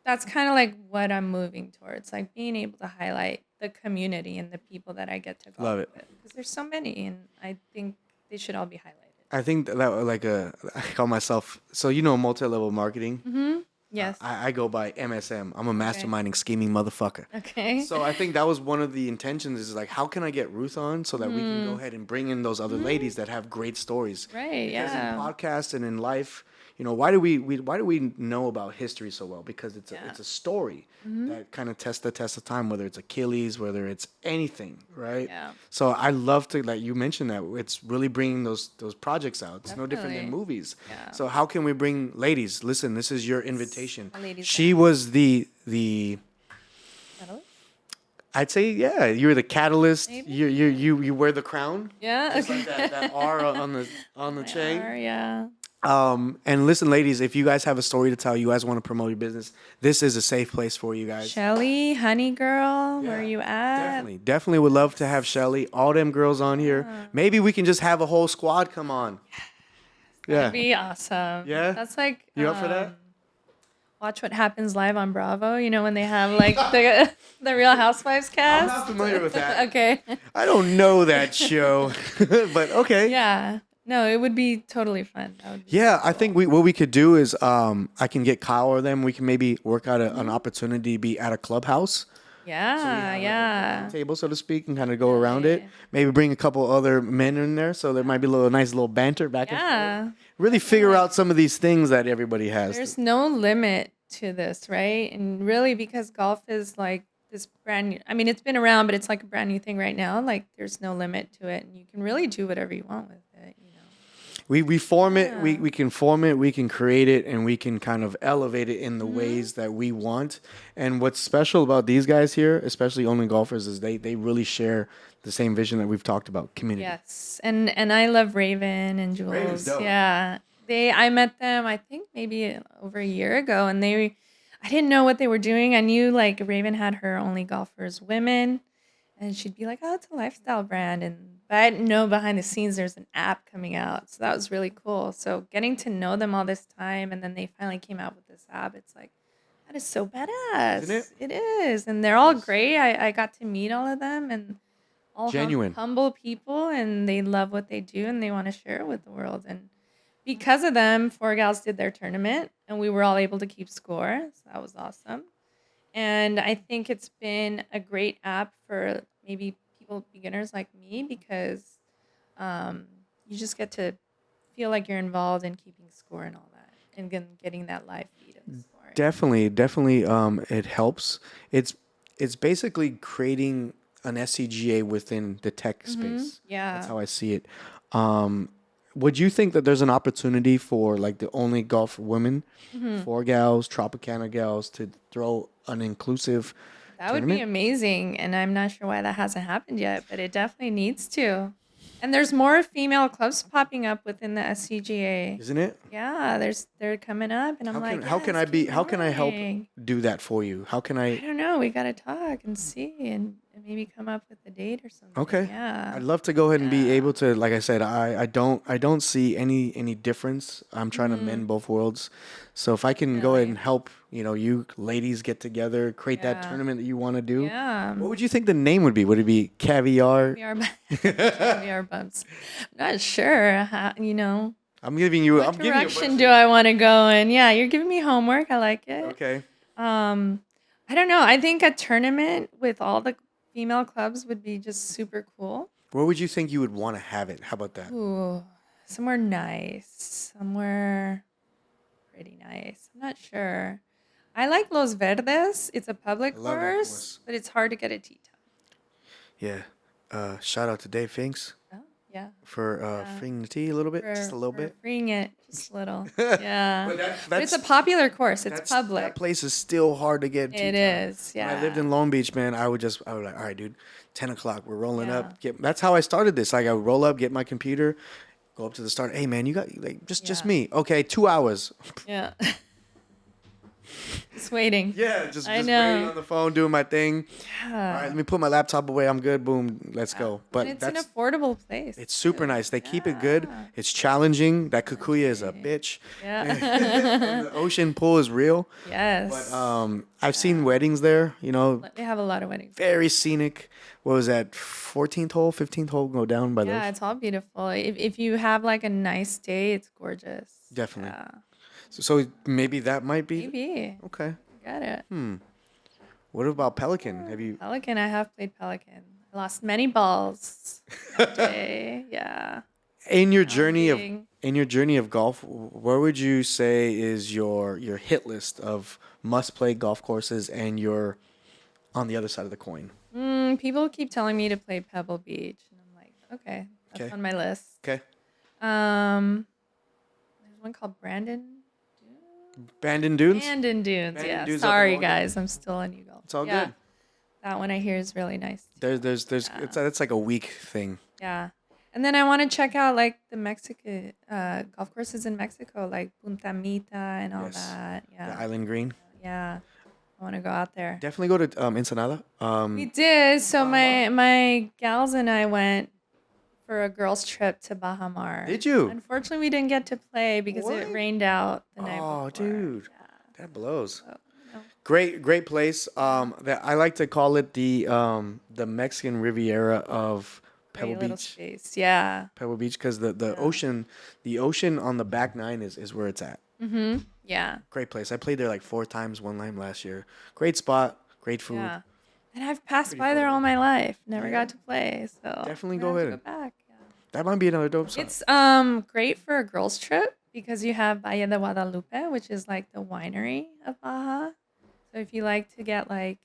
that's kind of like what I'm moving towards, like being able to highlight the community and the people that I get to golf with. Because there's so many and I think they should all be highlighted. I think that like I call myself, so multi-level marketing. Mm-hmm. Yes. I go by MSM. I'm a masterminding, scheming motherfucker. Okay. So I think that was one of the intentions, is like, how can I get Ruth on so that we can go ahead and bring in those other ladies that have great stories? Right. Because in podcasts and in life, why do we know about history so well? Because it's a story that kind of tests the test of time, whether it's Achilles, whether it's anything, right? Yeah. So I love to, like you mentioned, that it's really bringing those projects out. It's no different than movies. Yeah. So how can we bring ladies? Listen, this is your invitation. Ladies She was the catalyst? I'd say, yeah, you're the catalyst. Maybe? You wear the crown. Yeah. Just Okay. like that R on the chain. Yeah. And listen, ladies, if you guys have a story to tell, you guys want to promote your business, this is a safe place for you guys. Shelly, honey girl, where are you at? Definitely would love to have Shelly, all them girls on here. Maybe we can just have a whole squad come on. That'd be awesome. Yeah? That's like You up for that? Watch What Happens Live on Bravo. When they have like the Real Housewives cast. I'm not familiar with that. Okay. I don't know that show, but okay. Yeah. No, it would be totally fun. That would be Yeah, so I think what we could do is I can get Kyle or them. We can maybe work out an opportunity to be at a clubhouse. Yeah, yeah. Table, so to speak, and kind of go around it. Maybe bring a couple other men in there, so there might be a nice little banter back and forth. Really figure out some of these things that everybody has. There's no limit to this, right? And really, because golf is like this brand new, I mean, it's been around, but it's like a brand new thing right now. Like, there's no limit to it, and you can really do whatever you want with it. We form it, we can form it, we can create it, and we can kind of elevate it in the ways that we want. And what's special about these guys here, especially Only Golfers, is they really share the same vision that we've talked about, community. Yes, and I love Raven and Jules. Raven's dope. Yeah, I met them, I think maybe over a year ago, and I didn't know what they were doing. I knew like Raven had her Only Golfers Women, and she'd be like, "Oh, it's a lifestyle brand," but I didn't know behind the scenes there's an app coming out, so that was really cool. So getting to know them all this time, and then they finally came out with this app. It's like, that is so badass. Isn't it? It is, and they're all great. I got to meet all of them, and all Genuine. humble people, and they love what they do, and they want to share it with the world. And because of them, ForeGals did their tournament, and we were all able to keep score. So that was awesome. And I think it's been a great app for maybe beginners like me, because you just get to feel like you're involved in keeping score and all that, and getting that live feed of the score. Definitely, it helps. It's basically creating an SCGA within the tech space. Yeah. That's how I see it. would you think that there's an opportunity for like the only golf women, ForeGals, Tropicana gals, to throw an inclusive That would be tournament? amazing, and I'm not sure why that hasn't happened yet, but it definitely needs to. And there's more female clubs popping up within the SCGA. Isn't it? Yeah, they're coming up, and I'm like, How can yes, I be? keep How can I help going. do that for you? How can I I? don't know. We gotta talk and see, and maybe come up with a date or something. Okay. Yeah. I'd love to go ahead and be Yeah. able to, like I said, I don't see any difference. I'm trying to mend both worlds. So if I can go ahead and help, you ladies get together, create that Yeah. tournament that you want to do. Yeah. What would you think the name would be? Would it be Caviar? Caviar bumps. I'm not sure. I'm giving you. What I'm giving you. A direction bunch do I want to go in? Yeah, you're giving me homework. I like it. Okay. I don't know. I think a tournament with all the female clubs would be just super cool. Where would you think you would want to have it? How about that? Ooh, somewhere nice. Somewhere pretty nice. I'm not sure. I like Los Verdes. It's a public love that course, course. but it's hard to get a tee time. Yeah. Shout out to Dave Finks Oh, yeah. for freeing the tee a little bit, just a little for bit. freeing it just a little. Yeah. But It's a popular course. It's public. That place is still hard to get to. It is. Yeah. When I lived in Long Beach, man, I would like, all right, dude, 10 o'clock, we're rolling Yeah. up. That's how I started this. Like, I would roll up, get my computer, go up to the start. Hey, man, you got, like, just Yeah. me. Okay, 2 hours. Yeah. Just waiting. Yeah, just I waiting know. on the phone, doing my thing. Yeah. All right, let me put my laptop away. I'm good. Boom, let's go. But And it's an affordable place. it's super too. nice. They keep it good. Yeah. It's challenging. That Kikuya is a bitch. Yeah. And the ocean pool is real. Yes. But I've seen weddings there, They have a lot of weddings. very scenic. What was that, 14th hole, 15th hole, go down by Yeah, those? it's all beautiful. If you have like a nice day, it's gorgeous. Definitely. Yeah. So maybe that might be. Maybe. Okay. Got it. What about Pelican? Have you? Pelican, I have played Pelican. I lost many balls that day. Yeah. In your journey of Challenging. golf, where would you say is your hit list of must play golf courses and your on the other side of the coin? People keep telling me to play Pebble Beach, and I'm like, okay, that's Okay. on my list. Okay. There's one called Brandon Bandon Dunes. Dunes. Bandon Yeah. Dunes up in Sorry, Oregon. guys. I'm still a new golf. It's all Yeah. good. That one I hear is really nice. Too. There's it's like a week thing. Yeah. And then I want to check out like the Mexican golf courses in Mexico, like Punta Mita and all Yes. that. The Yeah. Island Green. Yeah. I want to go out there. Definitely go to Ensenada. We did. So my gals and I went for a girls' trip to Baja Mar. Did you? Unfortunately, we didn't get to play because What? it rained out the night before. Oh, dude. Yeah. That blows. So, you know. Great place. That I like to call it the Mexican Riviera of Pebble Great little Beach. space. Yeah. Pebble Beach, because the ocean on the back nine is where it's at. Yeah. Great place. I played there like 4 times one time last year. Great spot. Great food. Yeah. And I've passed by there all my life. Never got to play. So Definitely I'm go gonna have ahead. to go back. Yeah. That might be another dope spot. It's great for a girls' trip because you have Valle de Guadalupe, which is like the winery of Baja. So if you like to get like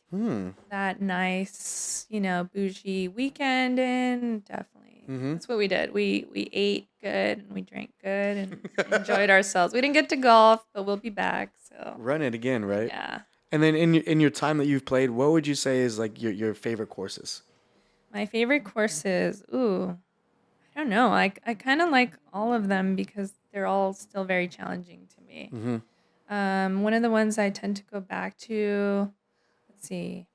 that nice, bougie weekend in, definitely. That's what we did. We ate good and we drank good and enjoyed ourselves. We didn't get to golf, but we'll be back. So Run it again, right? yeah. And then in your time that you've played, what would you say is like your favorite courses? My favorite courses, I don't know. I kind of like all of them because they're all still very challenging to me. One of the ones I tend to go back to, let's see,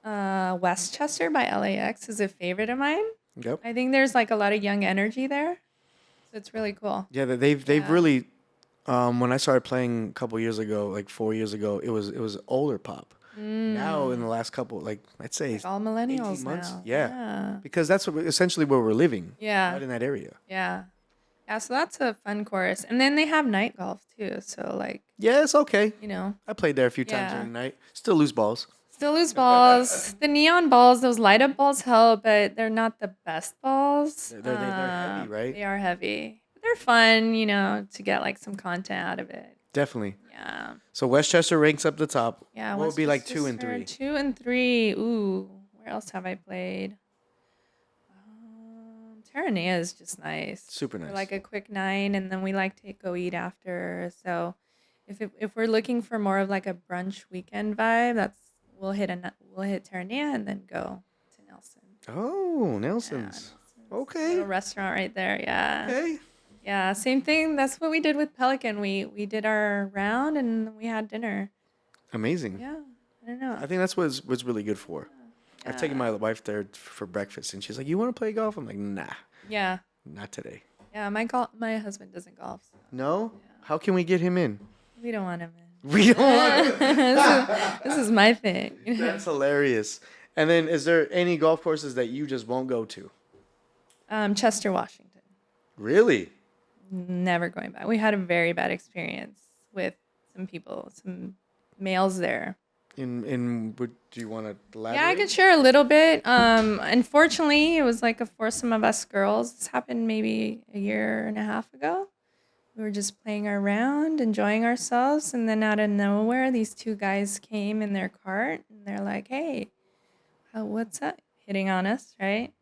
Westchester by LAX is a favorite of mine. Yep. I think there's like a lot of young energy there, so it's really cool. Yeah, they've really. When I started playing a couple years ago, like 4 years ago, it was older pop. Now in the last couple, like I'd say, Like all millennials 18 months. now. Yeah. Because that's essentially where we're living. Yeah. Right in that area. Yeah. Yeah, so that's a fun course. And then they have night golf too. So like, Yeah, it's okay. I played there a few times Yeah. during the night. Still lose balls. still lose balls. The neon balls, those light up balls help, but they're not the best balls. They're heavy, right? They are heavy. But they're fun, to get like some content out of it. Definitely. Yeah. So Westchester ranks up the top. Yeah. What would be like 2 and Westchester, 3? 2 and 3. Ooh, where else have I played? Terranea is just nice. Super nice. For like a quick night, and then we like to go eat after. So if we're looking for more of like a brunch weekend vibe, we'll hit Terranea and then go to Nelson. Oh, Yeah, Nelson's. Okay. Little restaurant right there. Yeah. Okay. Yeah, same thing. That's what we did with Pelican. We did our round and we had dinner. Amazing. Yeah. I don't know. I think that's what's really good for. I've taken my wife there for breakfast, and she's like, "You want to play golf?" I'm like, "Nah, Yeah. not today." Yeah, my husband doesn't golf. So No? How can we get him in? we don't want him in. We don't want This is my thing. That's hilarious. And then, is there any golf courses that you just won't go to? Chester, Washington. Really? Never going back. We had a very bad experience with some males there. Do you want to elaborate? Yeah, I could share a little bit. Unfortunately, it was like a foursome of us girls. This happened maybe a year and a half ago. We were just playing our round, enjoying ourselves, and then out of nowhere, these two guys came in their cart, and they're like, "Hey, what's up?" Hitting on us, right?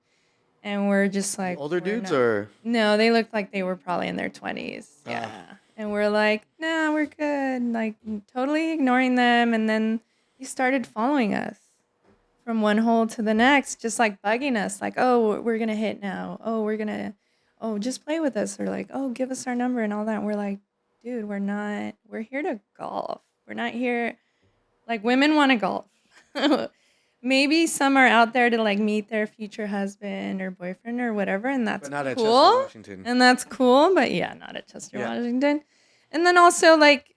And we're just like, Older we're dudes not- or? No, they looked like they were probably in their 20s. Yeah. And we're like, "No, we're good." Like totally ignoring them, and then they started following us from one hole to the next, just like bugging us, like, "Oh, we're gonna hit now. Oh, just play with us," or like, "Oh, give us our number," and all that. And we're like, "Dude, we're here to golf. We're not here." Like, women want to golf. Maybe some are out there to like meet their future husband or boyfriend or whatever, and that's But not at cool. Chester, Washington. And that's cool, but yeah, not at Chester, Yeah. Washington. And then also, like,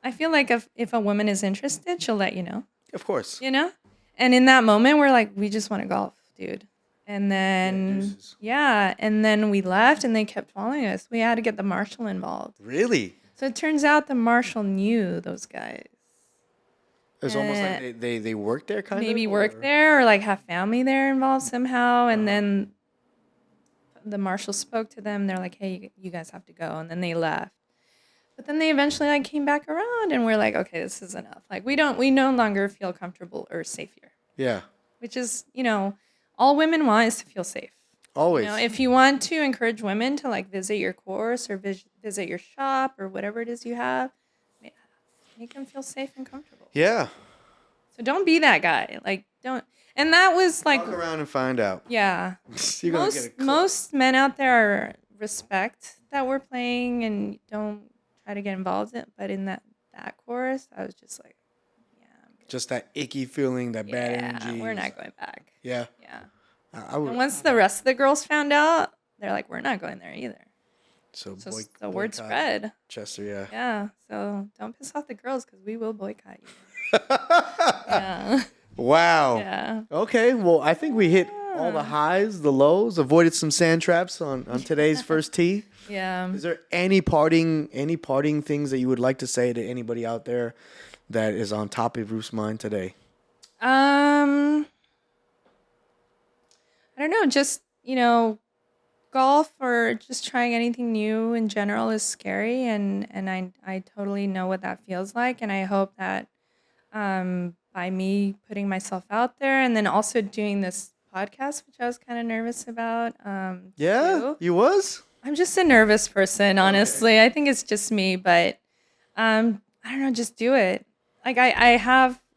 I feel like if a woman is interested, she'll let you know, Of course. you know? And in that moment, we're like, we just want to golf, dude. And then, deuces. and then we left and they kept following us. We had to get the marshal involved. Really? So it turns out the marshal knew those guys. It's almost like they work there, kind of? Maybe work there or like have family there involved somehow. And then the marshal spoke to them. They're like, "Hey, you guys have to go." And then they left. But then they eventually like came back around and we're like, "Okay, this is enough. Like we no longer feel comfortable or safe here." Yeah. Which is, all women want is to feel safe. Always. If you want to encourage women to like visit your course or visit your shop or whatever it is you have, make them feel safe and comfortable. Yeah. So don't be that guy. Like don't. And that was like, Walk around and find out. yeah. You're gonna get a clue. Most men out there respect that we're playing and don't try to get involved in. But in that course, I was just like, yeah, I'm good. Just that icky feeling, that bad Yeah, energy. we're not going back. Yeah. Yeah. I would. And once the rest of the girls found out, they're like, we're not going there either. So So the word boycott spread. Chester, yeah. Yeah. So don't piss off the girls because we will boycott you. Yeah. Wow. Yeah. Okay. Well, I think we hit all the highs, the lows, avoided some sand traps on today's first tee. Yeah. Is there any parting things that you would like to say to anybody out there that is on top of Ruth's mind today? I don't know. Just, golf or just trying anything new in general is scary. And I totally know what that feels like. And I hope that by me putting myself out there and then also doing this podcast, which I was kind of nervous about. Yeah, too. you was? I'm just a nervous person, honestly. I think it's just me, but I don't know, just do it. Like I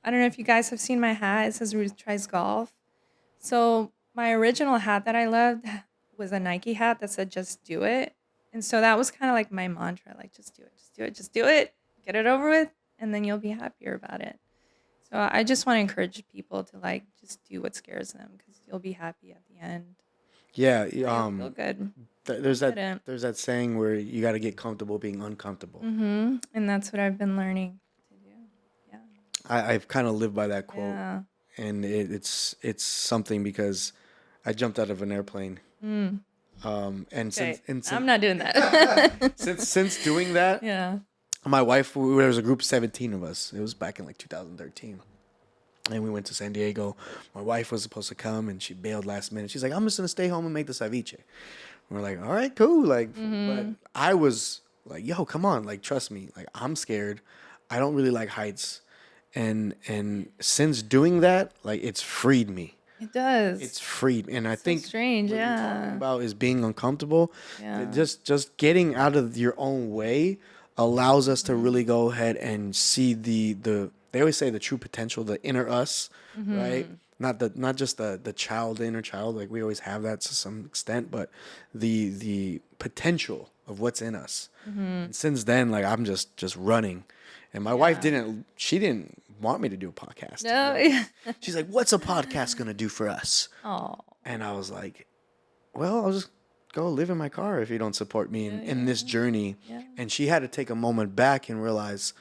don't know if you guys have seen my hat. It says Ruth Tries Golf. So my original hat that I loved was a Nike hat that said just do it. And so that was kind of like my mantra, like just do it, just do it, just do it, get it over with, and then you'll be happier about it. So I just want to encourage people to like just do what scares them because you'll be happy at the end. Yeah. You'll feel good. There's Couldn't. that saying where you got to get comfortable being uncomfortable. Mm-hmm. And that's what I've been learning to do. Yeah. I've kind of lived by that quote, Yeah. and it's something because I jumped out of an airplane. And Okay. since I'm not doing that. since doing that, Yeah. my wife, there was a group of 17 of us. It was back in like 2013. And we went to San Diego. My wife was supposed to come, and she bailed last minute. She's like, "I'm just going to stay home and make the ceviche." We're like, "All right, cool." Like, but I was like, "Yo, come on. Like, trust me. Like, I'm scared. I don't really like heights." And since doing that, like, it's freed me. It does. It's free. And I think strange, what you're yeah. talking about is being uncomfortable. Yeah. Just getting out of your own way allows us to really go ahead and see the they always say the true potential, the inner us, right? Not just the inner child, like we always have that to some extent, but the potential of what's in us. And since then, like I'm just running. And my wife didn't want me to do a podcast. No. She's like, "What's a podcast gonna do for us?" Oh. And I was like, "Well, I'll just go live in my car if you don't support me in this journey." Yeah. And she had to take a moment back and realize,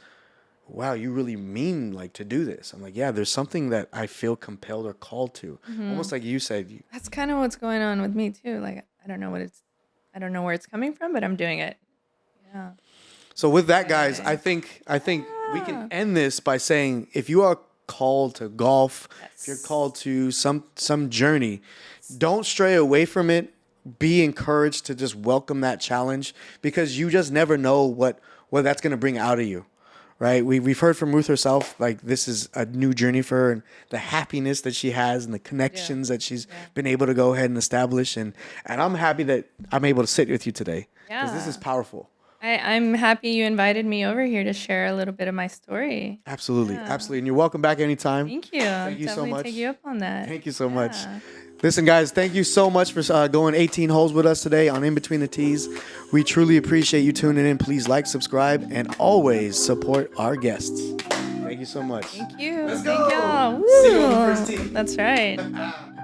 "Wow, you really mean like to do this." I'm like, "Yeah, there's something that I feel compelled or called to." Almost like you said. That's kind of what's going on with me too. Like I don't know where it's coming from, but I'm doing it. Yeah. So with that, guys, I think we can end this by saying, if you are called to golf, if you're called to some journey, don't stray away from it. Be encouraged to just welcome that challenge, because you just never know what that's going to bring out of you, right? We've heard from Ruth herself, like this is a new journey for her, and the happiness that she has and the connections that she's been able to go ahead and establish. And I'm happy that I'm able to sit with you today, because this is powerful. I'm happy you invited me over here to share a little bit of my story. Absolutely. Absolutely. And you're welcome back anytime. Thank you. Thank you so much. Take you up on that. Thank you so much. Listen, guys, thank you so much for going 18 holes with us today on In Between the Tees. We truly appreciate you tuning in. Please like, subscribe, and always support our guests. Thank you so much. Thank you. Let's Thank go. y'all. See you on the first tee. That's right.